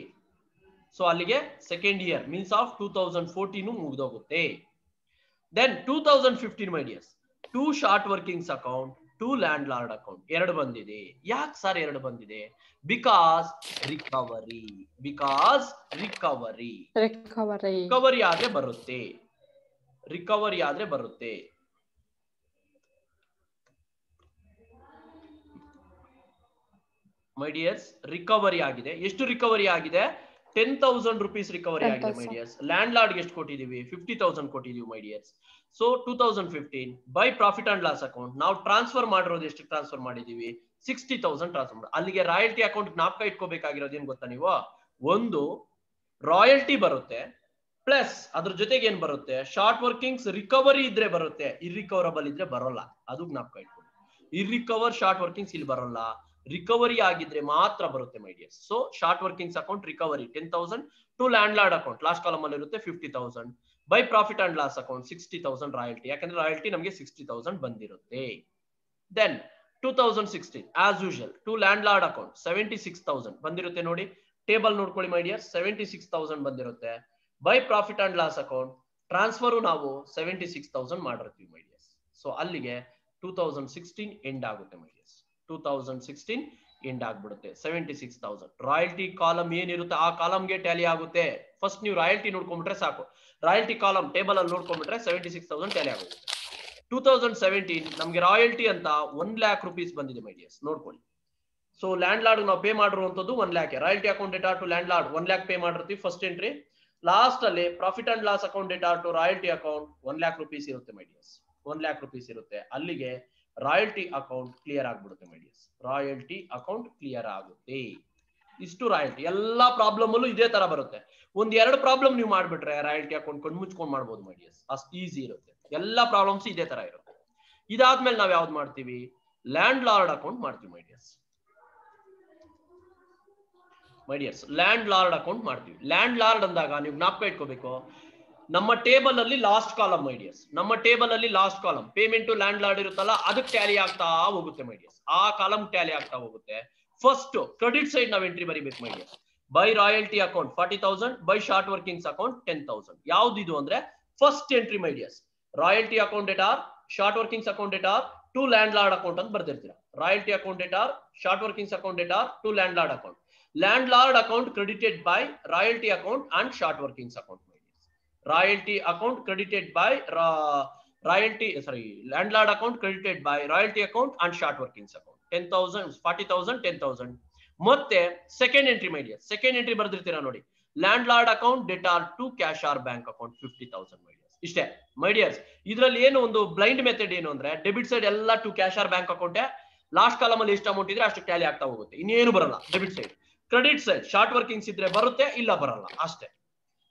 ಸೊ ಅಲ್ಲಿಗೆ ಸೆಕೆಂಡ್ ಇಯರ್ ಮೀನ್ಸ್ ಆಫ್ 2014 ಮುಗಿದೋಗುತ್ತೆ. Then 2015 my dears, 2 short workings account, 2 landlord account. ಎರಡು ಬಂದಿದೆ. ಯಾಕೆ ಸರ್ ಎರಡು ಬಂದಿದೆ? ಬಿಕಾಸ್ ರಿಕವರಿ ಆದ್ರೆ ಬರುತ್ತೆ. ಮೈ ಡಿಯರ್ಸ್, ರಿಕವರಿ ಆಗಿದೆ. ಎಷ್ಟು ರಿಕವರಿ ಆಗಿದೆ? 10,000 rupees ರಿಕವರಿ ಆಗಿದೆ ಮೈ ಡಿಯರ್ಸ್. ಲ್ಯಾಂಡ್ ಲಾರ್ಡ್ಗೆ ಎಷ್ಟು ಕೊಟ್ಟಿದೀವಿ? 50,000 ಕೊಟ್ಟಿದೀವಿ my dears. So 2015 by profit and loss account ನಾವು ಟ್ರಾನ್ಸ್ಫರ್ ಮಾಡಿರೋದು ಎಷ್ಟು ಟ್ರಾನ್ಸ್ಫರ್ ಮಾಡಿದೀವಿ? 60,000 ಟ್ರಾನ್ಸ್ಫರ್ ಮಾಡಿ. ಅಲ್ಲಿಗೆ ರಾಯಲ್ಟಿ ಅಕೌಂಟ್ ಜ್ಞಾಪಕ ಇಟ್ಕೋಬೇಕಾಗಿರೋದು ಏನ್ ಗೊತ್ತಾ ನೀವು? ಒಂದು ರಾಯಲ್ಟಿ ಬರುತ್ತೆ, ಪ್ಲಸ್ ಅದ್ರ ಜೊತೆಗೆ ಏನ್ ಬರುತ್ತೆ? ಶಾರ್ಟ್ ವರ್ಕಿಂಗ್ಸ್ ರಿಕವರಿ ಇದ್ರೆ ಬರುತ್ತೆ, ಇರ್ರಿಕವರಬಲ್ ಇದ್ರೆ ಬರೋಲ್ಲ. ಅದು ಜ್ಞಾಪಕ ಇಟ್ಕೊಳ್ಳಿ. ಇರ್ರಿಕವರ್ ಶಾರ್ಟ್ ವರ್ಕಿಂಗ್ಸ್ ಇಲ್ಲಿ ಬರೋಲ್ಲ, ರಿಕವರಿ ಆಗಿದ್ರೆ ಮಾತ್ರ ಬರುತ್ತೆ my dears. So short workings account recovery 10,000 to landlord account last column ಅಲ್ಲಿ ಇರುತ್ತೆ 50,000. By profit and loss account 60,000 royalty, ಯಾಕಂದ್ರೆ ರಾಯಲ್ಟಿ ನಮಗೆ 60,000 ಬಂದಿರುತ್ತೆ. Then 2016 as usual to landlord account 76,000 ಬಂದಿರುತ್ತೆ. ನೋಡಿ ಟೇಬಲ್ ನೋಡ್ಕೊಳ್ಳಿ ಮೈ ಡಿಯರ್, 76,000 ಬಂದಿರುತ್ತೆ. By profit and loss account transfer ನಾವು 76,000 ಮಾಡಿರ್ತೀವಿ ಮೈ ಡಿಯರ್ಸ್. ಸೊ ಅಲ್ಲಿಗೆ 2016 ಎಂಡ್ ಆಗುತ್ತೆ ಮೈ ಡಿಯರ್ಸ್. 2016 ಎಂಡ್ ಆಗ್ಬಿಡುತ್ತೆ. 76,000 ರಾಯಲ್ಟಿ ಕಾಲಮ್ ಏನಿರುತ್ತೆ ಆ ಕಾಲಮ್ಗೆ ಟ್ಯಾಲಿ ಆಗುತ್ತೆ. ಫಸ್ಟ್ ನೀವು ರಾಯಲ್ಟಿ ನೋಡ್ಕೊಂಡ್ಬಿಟ್ರೆ ಸಾಕು. ರಾಯಲ್ಟಿ ಕಾಲಮ್ ಟೇಬಲ್ ಅಲ್ಲಿ ನೋಡ್ಕೊಂಡ್ಬಿಟ್ರೆ 76,000 ಟ್ಯಾಲಿ ಆಗುತ್ತೆ. 2017 ನಮ್ಗೆ ರಾಯಲ್ಟಿ ಅಂತ 1 lakh rupees ಬಂದಿದೆ ಮೈ ಡಿಯರ್ಸ್, ನೋಡ್ಕೊಳ್ಳಿ. ಸೊ ಲ್ಯಾಂಡ್ ಲಾರ್ಡ್ ನಾವು ಪೇ ಮಾಡಿರುವಂತದ್ದು 1 lakh. Royalty account debtor to landlord 1 lakh pay ಮಾಡಿರ್ತೀವಿ ಫಸ್ಟ್ ಎಂಟ್ರಿ. ಲಾಸ್ಟ್ ಅಲ್ಲಿ profit and loss account debtor to royalty account 1 lakh rupees ಇರುತ್ತೆ my dears. 1 lakh rupees ಇರುತ್ತೆ. ಅಲ್ಲಿಗೆ royalty account clear ಆಗ್ಬಿಡುತ್ತೆ ಮೈ dears. Royalty account clear ಆಗುತ್ತೆ. ಇಷ್ಟು royalty. ಎಲ್ಲಾ problem ಅಲ್ಲೂ ಇದೇ ತರ ಬರುತ್ತೆ. ಒಂದ್ 2 ಪ್ರಾಬ್ಲಮ್ ನೀವು ಮಾಡ್ಬಿಟ್ರೆ ರಾಯಲ್ಟಿ ಅಕೌಂಟ್ ಕಣ್ಣು ಮುಚ್ಕೊಂಡು ಮಾಡ್ಬೋದು ಮೈ ಡಿಯರ್ಸ್. ಅಷ್ಟು ಈಸಿ ಇರುತ್ತೆ. ಎಲ್ಲಾ ಪ್ರಾಬ್ಲಮ್ಸ್ ಇದೇ ತರ ಇರುತ್ತೆ. ಇದಾದ್ಮೇಲೆ ನಾವ್ ಯಾವ್ದು ಮಾಡ್ತೀವಿ? ಲ್ಯಾಂಡ್ ಲಾರ್ಡ್ ಅಕೌಂಟ್ ಮಾಡ್ತೀವಿ my dears. Landlord account ಮಾಡ್ತೀವಿ. ಲ್ಯಾಂಡ್ ಲಾರ್ಡ್ ಅಂದಾಗ ನೀವು ಜ್ಞಾಪಕ ಇಟ್ಕೋಬೇಕು, ನಮ್ಮ ಟೇಬಲ್ ಅಲ್ಲಿ ಲಾಸ್ಟ್ ಕಾಲಮ್ ಮೈ ಡಿಯರ್ಸ್. ನಮ್ಮ ಟೇಬಲ್ ಅಲ್ಲಿ last column payment to landlord ಇರುತ್ತಲ್ಲ, ಅದಕ್ಕೆ ಟ್ಯಾಲಿ ಆಗ್ತಾ ಹೋಗುತ್ತೆ ಮೈ ಡಿಯರ್ಸ್. ಆ ಕಾಲಮ್ ಟ್ಯಾಲಿ ಆಗ್ತಾ ಹೋಗುತ್ತೆ. ಫಸ್ಟ್ ಕ್ರೆಡಿಟ್ ಸೈಡ್ ನಾವು ಎಂಟ್ರಿ ಬರೀಬೇಕು my dears. By royalty account 40,000, by short workings account 10,000. ಯಾವ್ದು ಅಂದ್ರೆ first entry my dears. Royalty account data, short workings account debtor to landlord account ಅಂತ ಬರ್ದಿರ್ತೀರಾ. Royalty account data, short workings account debtor to landlord account. Landlord account credited by royalty account and short workings account. Royalty account credited by royalty landlord account credited by royalty account and short workings account 10,000 40,000 10,000. ಮತ್ತೆ second entry my dears, second entry ಬರ್ದಿರ್ತೀರಾ ನೋಡಿ, landlord account debtor to cash or bank account 50,000 my dears. ಇಷ್ಟೇ ಮೈಡಿಯರ್ಸ್. ಇದ್ರಲ್ಲಿ ಏನು ಒಂದು blind method ಏನು ಅಂದ್ರೆ debit side ಎಲ್ಲ to cash or bank account, last column ಅಲ್ಲಿ ಎಷ್ಟು ಅಮೌಂಟ್ ಇದ್ರೆ ಅಷ್ಟು ಟ್ಯಾಲಿ ಆಗ್ತಾ ಹೋಗುತ್ತೆ, ಇನ್ನೇನು ಬರಲ್ಲ debit side. Credit side short workings ಇದ್ರೆ ಬರುತ್ತೆ, ಇಲ್ಲ ಬರಲ್ಲ ಅಷ್ಟೇ.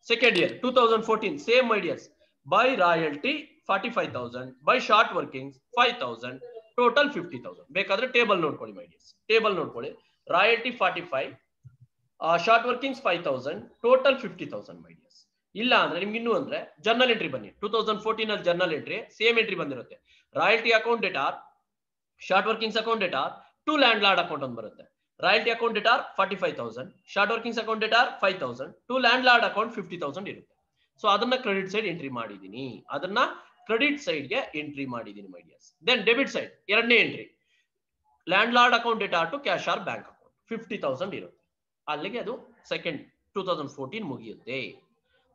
Second year 2014 same my dears, by royalty 45,000, by short workings 5,000, total 50,000. ಬೇಕಾದ್ರೆ ಟೇಬಲ್ ನೋಡ್ಕೊಳ್ಳಿ ಮೈಡಿಯರ್ಸ್, ಟೇಬಲ್ ನೋಡ್ಕೊಳ್ಳಿ. Royalty 45, short workings 5,000, total 50,000 my dears. ಇಲ್ಲ ಅಂದ್ರೆ ನಿಮ್ಗೆ ಇನ್ನೂ ಅಂದ್ರೆ ಜರ್ನಲ್ ಎಂಟ್ರಿ ಬನ್ನಿ. 2014 ಅಲ್ಲಿ ಜರ್ನಲ್ ಎಂಟ್ರಿ ಸೇಮ್ ಎಂಟ್ರಿ ಬಂದಿರುತ್ತೆ. Royalty account debtor, short workings account debtor, to landlord account ಅಂತ ಬರುತ್ತೆ. Royalty account debtor 45,000, short workings account debtor 5,000, to landlord account 50,000 ಇರುತ್ತೆ. ಸೊ ಅದನ್ನ ಕ್ರೆಡಿಟ್ ಸೈಡ್ ಎಂಟ್ರಿ ಮಾಡಿದೀನಿ, ಅದನ್ನ credit side ಗೆ entry ಮಾಡಿದೀನಿ my dears. Then debit side ಎರಡನೇ entry, landlord account debtor to cash or bank account 50,000 ಇರುತ್ತೆ. ಅಲ್ಲಿಗೆ ಅದು ಸೆಕೆಂಡ್ 2014 ಮುಗಿಯುತ್ತೆ.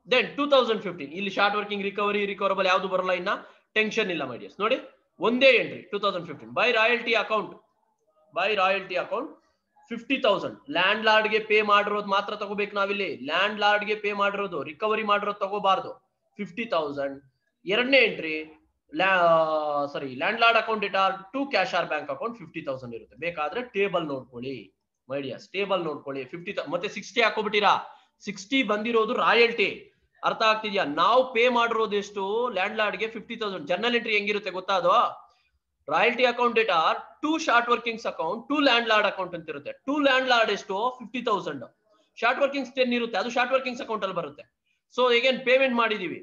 ದೆನ್ 2015 ಇಲ್ಲಿ ಶಾರ್ಟ್ ವರ್ಕಿಂಗ್ ರಿಕವರಬಲ್ ಯಾವುದು ಬರಲ್ಲ, ಇನ್ನ ಟೆನ್ಷನ್ ಇಲ್ಲ ಮೈಡಿಯರ್ಸ್. ನೋಡಿ ಒಂದೇ entry 2015, by royalty account 50,000. Landlord ಗೆ ಪೇ ಮಾಡಿರೋದು ಮಾತ್ರ ತಗೋಬೇಕು ನಾವಿಲ್ಲಿ, ಲ್ಯಾಂಡ್ ಲಾರ್ಡ್ ಗೆ ಪೇ ಮಾಡಿರೋದು ರಿಕವರಿ ಮಾಡಿರೋದು ತಗೋಬಾರ್ದು. 50,000. ಎರಡನೇ entry landlord account debtor to cash or bank account 50,000 ಇರುತ್ತೆ. ಬೇಕಾದ್ರೆ ಟೇಬಲ್ ನೋಡ್ಕೊಳ್ಳಿ ಮೈಡಿಯರ್ಸ್, ಟೇಬಲ್ ನೋಡ್ಕೊಳ್ಳಿ. 50 ಮತ್ತೆ 60 ಹಾಕೋಬಿಟ್ಟಿರಾ, 60 ಬಂದಿರೋದು ರಾಯಲ್ಟಿ. ಅರ್ಥ ಆಗ್ತಿದ್ಯಾ? ನಾವು ಪೇ ಮಾಡಿರೋದು ಎಷ್ಟು ಲ್ಯಾಂಡ್ ಲಾರ್ಡ್ ಗೆ 50,000. ಜರ್ನಲ್ ಎಂಟ್ರಿ ಹೆಂಗಿರುತ್ತೆ ಗೊತ್ತಾ? ಅದು royalty account debtor to short workings account to landlord account ಅಂತ ಇರುತ್ತೆ. ಟು ಲ್ಯಾಂಡ್ ಲಾರ್ಡ್ ಎಷ್ಟು 50,000, ಶಾರ್ಟ್ ವರ್ಕಿಂಗ್ಸ್ 10 ಇರುತ್ತೆ, ಅದು ಶಾರ್ಟ್ ವರ್ಕಿಂಗ್ಸ್ ಅಕೌಂಟ್ ಅಲ್ಲಿ ಬರುತ್ತೆ. ಸೊ ಈಗೇನ್ ಪೇಮೆಂಟ್ ಮಾಡಿದೀವಿ,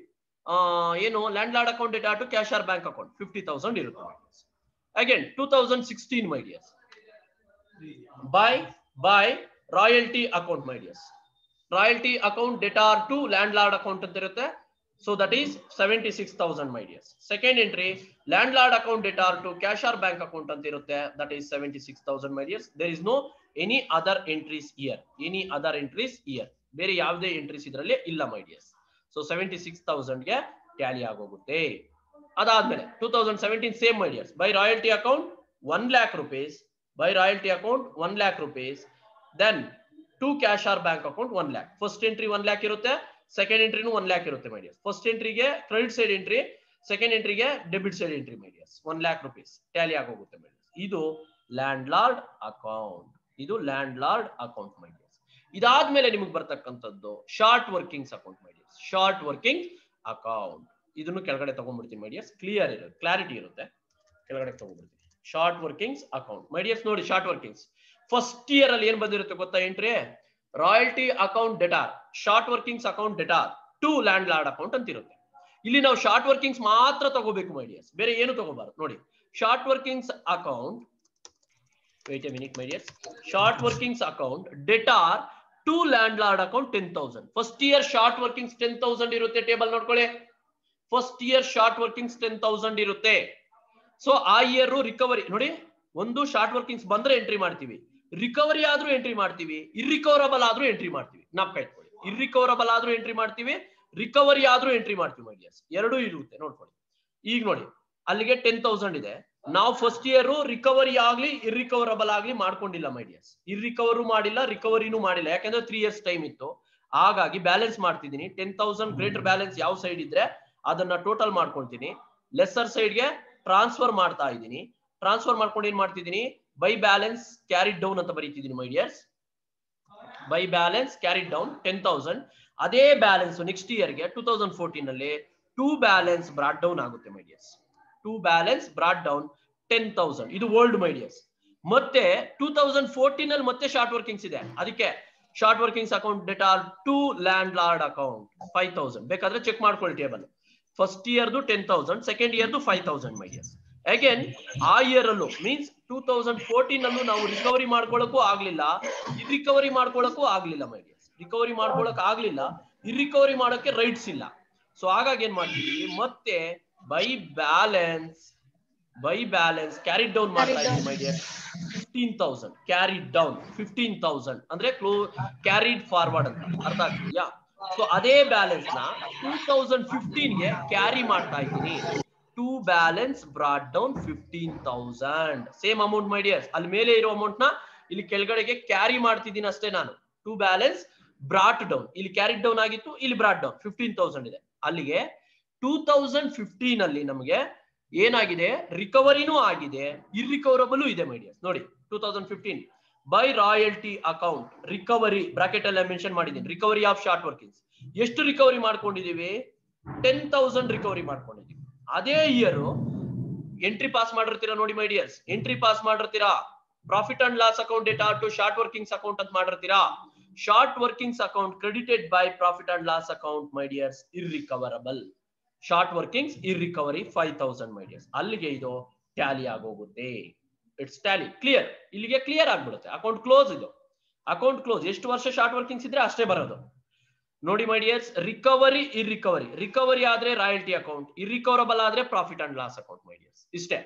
ಏನು landlord account debtor to cash or bank account 50,000 ಇರುತ್ತೆ. Again 2016 my dears, by royalty account my dears, royalty account debtor to landlord account ಅಂತ ಇರುತ್ತೆ. So that is 76,000 my dears. Second entry landlord account debtor to cash or bank account ಅಂತ ಇರುತ್ತೆ, that is 76,000 my dears. There is no any other entries year, ಬೇರೆ ಯಾವುದೇ entries ಇದರಲ್ಲಿ ಇಲ್ಲ ಮೈಡಿಯರ್ಸ್. So 76,000 ಗೆ Tally ಆಗೋಗುತ್ತೆ. ಅದಾದ್ಮೇಲೆ 2017 same my dears, by royalty account 1 lakh rupees, by royalty account 1 lakh rupees, then to cash or bank account 1 lakh. First entry 1 lakh ಇರುತ್ತೆ, second ಎಂಟ್ರಿನೂ 1 lakh ಇರುತ್ತೆ ಮೈಡಿಯರ್ಸ್. ಫಸ್ಟ್ ಎಂಟ್ರಿಗೆ ಕ್ರೆಡಿಟ್ ಸೈಡ್ ಎಂಟ್ರಿ, ಸೆಕೆಂಡ್ ಎಂಟ್ರಿಗೆ debit side entry my dears. 1 lakh rupees tally ಆಗೋಗುತ್ತೆ my dears. ಇದು land lord account, ಮೈಡಿಯರ್ಸ್. ಇದಾದ್ಮೇಲೆ ನಿಮಗೆ ಬರ್ತಕ್ಕಂಥದ್ದು short workings account my dears. Short working account ಇದನ್ನು ಕೆಳಗಡೆ ತಗೊಂಡ್ಬಿಡ್ತೀನಿ ಮೈಡಿಯರ್ಸ್, ಕ್ಲಾರಿಟಿ ಇರುತ್ತೆ. ಕೆಳಗಡೆ ತಗೊಂಡ್ಬಿಡ್ತೀನಿ ಶಾರ್ಟ್ ವರ್ಕಿಂಗ್ಸ್ ಅಕೌಂಟ್ ಮೈಡಿಯರ್ಸ್. ನೋಡಿ ಶಾರ್ಟ್ ವರ್ಕಿಂಗ್ಸ್ ಫಸ್ಟ್ ಇಯರ್ ಅಲ್ಲಿ ಏನ್ ಬಂದಿರುತ್ತೆ ಗೊತ್ತಾ entry? Royalty account debtor, short workings account debtor to landlord account ಅಂತ ಇರುತ್ತೆ. ಇಲ್ಲಿ ನಾವು ಶಾರ್ಟ್ ವರ್ಕಿಂಗ್ಸ್ ಮಾತ್ರ ತಗೋಬೇಕು ಮೈಡಿಯರ್ಸ್, ಬೇರೆ ಏನು ತಗೋಬಾರದು. ನೋಡಿ short workings account, wait a minute my dears, short workings account debtor to landlord account 10,000. First year short workings 10,000 ಇರುತ್ತೆ. ಟೇಬಲ್ ನೋಡ್ಕೊಳ್ಳಿ, ಫಸ್ಟ್ ಇಯರ್ ಶಾರ್ಟ್ ವರ್ಕಿಂಗ್ಸ್ 10,000 ಇರುತ್ತೆ. ಸೊ ಆ ಇಯರ್ ರಿಕವರಿ ನೋಡಿ, ಒಂದು ಶಾರ್ಟ್ ವರ್ಕಿಂಗ್ಸ್ ಬಂದ್ರೆ ಎಂಟ್ರಿ ಮಾಡ್ತೀವಿ, ರಿಕವರಿ ಆದ್ರೂ entry ಮಾಡ್ತೀವಿ, ಇರ್ರಿಕವರಬಲ್ ಆದ್ರೂ ಎಂಟ್ರಿ ಮಾಡ್ತೀವಿ. ಜ್ಞಾಪಕ ಇಟ್ಕೊಳ್ಳಿ, ಇರ್ರಿಕವರಬಲ್ ಆದ್ರೂ ಎಂಟ್ರಿ ಮಾಡ್ತೀವಿ, ರಿಕವರಿ ಆದ್ರೂ ಎಂಟ್ರಿ ಮಾಡ್ತೀವಿ ಮೈಡಿಯರ್ಸ್. ಎರಡೂ ಇರುತ್ತೆ ನೋಡ್ಕೊಳ್ಳಿ. ಈಗ ನೋಡಿ ಅಲ್ಲಿಗೆ 10,000 ಇದೆ. ನಾವು ಫಸ್ಟ್ ಇಯರ್ ರಿಕವರಿ ಆಗ್ಲಿ ಇರ್ರಿಕವರಬಲ್ ಆಗ್ಲಿ ಮಾಡ್ಕೊಂಡಿಲ್ಲ ಮೈಡಿಯರ್ಸ್, ಇರ್ರಿಕವರು ಮಾಡಿಲ್ಲ, ರಿಕವರಿನೂ ಮಾಡಿಲ್ಲ, ಯಾಕಂದ್ರೆ 3 years ಟೈಮ್ ಇತ್ತು. ಹಾಗಾಗಿ ಬ್ಯಾಲೆನ್ಸ್ ಮಾಡ್ತಿದ್ದೀನಿ. 10,000 ಗ್ರೇಟರ್ ಬ್ಯಾಲೆನ್ಸ್ ಯಾವ ಸೈಡ್ ಇದ್ರೆ ಅದನ್ನ ಟೋಟಲ್ ಮಾಡ್ಕೊಳ್ತೀನಿ, ಲೆಸರ್ ಸೈಡ್ಗೆ ಟ್ರಾನ್ಸ್ಫರ್ ಮಾಡ್ತಾ ಇದ್ದೀನಿ. ಟ್ರಾನ್ಸ್ಫರ್ ಮಾಡ್ಕೊಂಡು ಏನ್ ಮಾಡ್ತಿದ್ದೀನಿ, ಬೈ ಬ್ಯಾಲೆನ್ಸ್ ಕ್ಯಾರಿಡ್ ಡೌನ್ ಅಂತ ಬರೀತಿದ್ದೀನಿ my dears. By balance carried down 10,000. ಅದೇ ಬ್ಯಾಲೆನ್ಸ್ ನೆಕ್ಸ್ಟ್ ಇಯರ್ಗೆ 2014 ಅಲ್ಲಿ ಟು ಬ್ಯಾಲೆನ್ಸ್ ಬ್ರಾಟ್ ಡೌನ್ ಆಗುತ್ತೆ my dears. To balance brought down 10,000. ಇದು ಓಲ್ಡ್ ಮೈಡಿಯರ್ಸ್. ಮತ್ತೆ 2014 ಅಲ್ಲಿ ಮತ್ತೆ ಶಾರ್ಟ್ ವರ್ಕಿಂಗ್ಸ್ ಇದೆ, ಅದಕ್ಕೆ short workings account debtor to landlord account 5,000. ಬೇಕಾದ್ರೆ ಚೆಕ್ ಮಾಡ್ಕೊಳ್ಳಿ ಟೇಬಲ್. ಫಸ್ಟ್ ಇಯರ್ದು 10,000, ಸೆಕೆಂಡ್ ಇಯರ್ದು 5,000 ಮೈಡಿಯರ್ಸ್. ಅಗೇನ್ ಆ ಇಯರ್ ಅಲ್ಲೂ ಮೀನ್ಸ್ 2014 ಅಲ್ಲೂ ನಾವು ರಿಕವರಿ ಮಾಡ್ಕೊಳ್ಳಕ್ಕೂ ಆಗ್ಲಿಲ್ಲ, ಇರ್ರಿಕವರಿ ಮಾಡ್ಕೊಳ್ಳಕ್ಕೂ ಆಗ್ಲಿಲ್ಲ ಮೈಡಿಯರ್ಸ್. ರಿಕವರಿ ಮಾಡ್ಕೊಳ್ಳಕ್ ಆಗ್ಲಿಲ್ಲ, ಇರ್ರಿಕವರಿ ಮಾಡೋಕೆ ರೈಟ್ಸ್ ಇಲ್ಲ. ಸೊ ಹಾಗಾಗಿ ಏನ್ ಮಾಡ್ತೀವಿ, ಮತ್ತೆ ಬೈ ಬ್ಯಾಲೆನ್ಸ್ ಕ್ಯಾರಿಡ್ ಡೌನ್ ಮಾಡ್ತಾ ಇದ್ದೀವಿ ಮೈಡಿಯರ್ಸ್. 15,000 ಕ್ಯಾರಿಡ್ ಡೌನ್, 15,000 ಅಂದ್ರೆ ಕ್ಯಾರಿಡ್ ಫಾರ್ವರ್ಡ್ ಅಂತ ಅರ್ಥ ಆಗ್ತಿದ್ಯಾ? ಸೊ ಅದೇ ಬ್ಯಾಲೆನ್ಸ್ ನ 2015ಗೆ ಕ್ಯಾರಿ ಮಾಡ್ತಾ ಇದ್ದೀನಿ. To balance brought down 15,000 same amount my dears. ಅಲ್ಲಿ ಮೇಲೆ ಇರೋ ಅಮೌಂಟ್ ನ ಇಲ್ಲಿ ಕೆಳಗಡೆಗೆ ಕ್ಯಾರಿ ಮಾಡ್ತಿದ್ದೀನಿ ಅಷ್ಟೇ ನಾನು. ಟು ಬ್ಯಾಲೆನ್ಸ್ ಬ್ರಾಟ್ ಡೌನ್, ಇಲ್ಲಿ ಕ್ಯಾರಿಡ್ ಡೌನ್ ಆಗಿತ್ತು, ಇಲ್ಲಿ ಬ್ರಾಟ್ ಡೌನ್ 15,000 ಇದೆ. ಅಲ್ಲಿಗೆ 2015 ಅಲ್ಲಿ ನಮಗೆ ಏನಾಗಿದೆ, ರಿಕವರಿನೂ ಆಗಿದೆ, ಇರ್ರಿಕವರಬಲ್ ಇದೆ ಮೈ ಡಿಯರ್ಸ್. ನೋಡಿ 2015 by royalty account recovery bracket ಅಲ್ಲಿ ಮೆನ್ಷನ್ ಮಾಡಿದ್ದೀನಿ. ರಿಕವರಿ ಆಫ್ ಶಾರ್ಟ್ ವರ್ಕಿಂಗ್ಸ್ ಎಷ್ಟು ರಿಕವರಿ ಮಾಡ್ಕೊಂಡಿದೀವಿ, 10,000 ರಿಕವರಿ ಮಾಡ್ಕೊಂಡಿದೀವಿ. ಅದೇ ಇಯರ್ ಎಂಟ್ರಿ ಪಾಸ್ ಮಾಡಿರ್ತೀರಾ ನೋಡಿ ಮೈ ಡಿಯರ್ಸ್, ಎಂಟ್ರಿ ಪಾಸ್ ಮಾಡಿರ್ತೀರಾ profit and loss account debtor to short workings account ಅಂತ ಮಾಡಿರ್ತೀರಾ. Short workings account credited by profit and loss account my dears, irrecoverable. Short workings irrecovery 5,000 my dears. ಅಲ್ಲಿಗೆ ಇದು tally ಆಗೋಗುತ್ತೆ. It's tally clear. ಇಲ್ಲಿಗೆ clear ಆಗ್ಬಿಡುತ್ತೆ. Account close. ಇದು account close. ಎಷ್ಟು ವರ್ಷ ಶಾರ್ಟ್ ವರ್ಕಿಂಗ್ಸ್ ಇದ್ರೆ ಅಷ್ಟೇ ಬರೋದು ನೋಡಿ ಮೈ ಡಿಯರ್ಸ್. ರಿಕವರಿ ಇರ್ರಿಕವರಿ, ರಿಕವರಿ ಆದ್ರೆ ರಾಯಲ್ಟಿ ಅಕೌಂಟ್, ಇರ್ರಿಕವರಬಲ್ ಆದ್ರೆ profit and loss account my dears. ಇಷ್ಟೇ.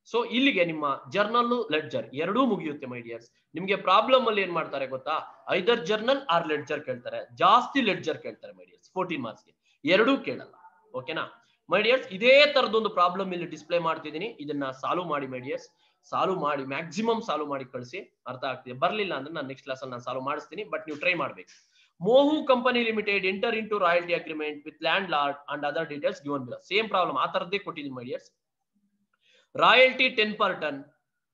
ಸೊ ಇಲ್ಲಿಗೆ ನಿಮ್ಮ ಜರ್ನಲ್ ಲೆಡ್ಜರ್ ಎರಡೂ ಮುಗಿಯುತ್ತೆ ಮೈ ಡಿಯರ್ಸ್. ನಿಮ್ಗೆ ಪ್ರಾಬ್ಲಮ್ ಅಲ್ಲಿ ಏನ್ ಮಾಡ್ತಾರೆ ಗೊತ್ತಾ, ಐದರ್ ಜರ್ನಲ್ ಆರ್ ಲೆಡ್ಜರ್ ಕೇಳ್ತಾರೆ. ಜಾಸ್ತಿ ಲೆಡ್ಜರ್ ಕೇಳ್ತಾರೆ ಮೈ ಡಿಯರ್ಸ್ 14 ಮಾರ್ಕ್ಸ್ಗೆ, ಎರಡೂ ಕೇಳಲ್ಲ. ಓಕೆನಾ ಮೈ ಡಿಯರ್ಸ್? ಇದೇ ತರದೊಂದು ಪ್ರಾಬ್ಲಮ್ ಇಲ್ಲಿ ಡಿಸ್ಪ್ಲೇ ಮಾಡ್ತಿದ್ದೀನಿ. ಇದನ್ನ ಸಾಲ್ವ್ ಮಾಡಿ ಮೈ ಡಿಯರ್ಸ್. ಸಾಲ್ವ್ ಮಾಡಿ, ಮ್ಯಾಕ್ಸಿಮಮ್ ಸಾಲ್ವ್ ಮಾಡಿ ಕಳಿಸಿ. ಅರ್ಥ ಆಗ್ತಿದೆ. ಬರ್ಲಿಲ್ಲ ಅಂದ್ರೆ ನಾನು ನೆಕ್ಸ್ಟ್ ಕ್ಲಾಸ್ ಅಲ್ಲಿ ನಾನು ಸಾಲ್ವ್ ಮಾಡಿಸ್ತೀನಿ, ಬಟ್ ನೀವು ಟ್ರೈ ಮಾಡ್ಬೇಕು. ಮೋಹು company limited enter into royalty agreement with landlord and other details given below. Same problem ಆ ತರದ್ದೇ ಕೊಟ್ಟಿದ್ದೀನಿ my dears. Royalty 10 per ton,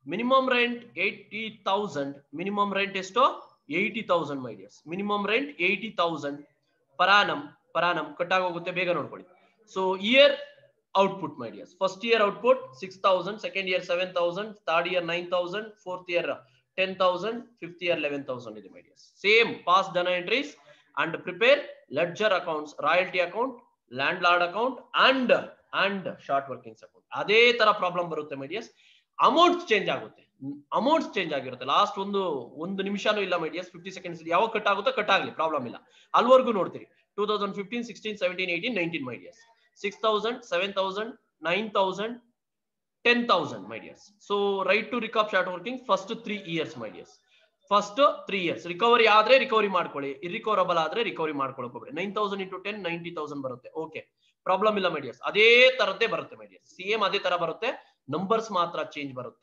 minimum rent 80,000. Minimum rent ಎಷ್ಟೋ 80,000 my dears. Minimum rent 80,000 per annum ಕಟ್ಟಾಗ ಹೋಗುತ್ತೆ, ಬೇಗ ನೋಡ್ಕೊಳ್ಳಿ. So year output my dears, first year output 6,000, second year 7,000, third year 9,000, fourth year 10,000, fifth year 11,000 ಇದೆ ಮೈ dears. Same pass the entries and prepare ledger accounts, royalty account, landlord account and short workings account. ಅದೇ ತರ problem ಬರುತ್ತೆ my dears. Amount change ಆಗುತ್ತೆ, amounts change ಆಗಿರುತ್ತೆ. Last ಒಂದು ನಿಮಿಷನೂ ಇಲ್ಲ my dears, 50 seconds ಯಾವಾಗ ಕಟ್ ಆಗುತ್ತೋ ಕಟ್ ಆಗಲಿ, ಪ್ರಾಬ್ಲಮ್ ಇಲ್ಲ. ಅಲ್ವರೆಗೂ ನೋಡ್ತೀರಿ. 2015, 16, 17, 18, 19 my dears. 6,000, 7,000, 9,000, 10,000 my dears. So right to recap short working first 3 years my dears. First 3 years recovery ಆದ್ರೆ ರಿಕವರಿ ಮಾಡ್ಕೊಳ್ಳಿ, ಇರ್ರಿಕವರಬಲ್ ಆದ್ರೆ ರಿಕವರಿ ಮಾಡ್ಕೊಳ್ಳೋಕೆ ಹೋಗ್ಬೇಡಿ. 9,000 into 10 90,000 ಬರುತ್ತೆ. ಓಕೆ, ಪ್ರಾಬ್ಲಮ್ ಇಲ್ಲ ಮೈ ಡಿಯರ್ಸ್. ಅದೇ ತರದ್ದೇ ಬರುತ್ತೆ ಮೈ ಡಿಯರ್ಸ್. ಸೇಮ್ ಅದೇ ತರ ಬರುತ್ತೆ, ನಂಬರ್ಸ್ ಮಾತ್ರ ಚೇಂಜ್ ಬರುತ್ತೆ.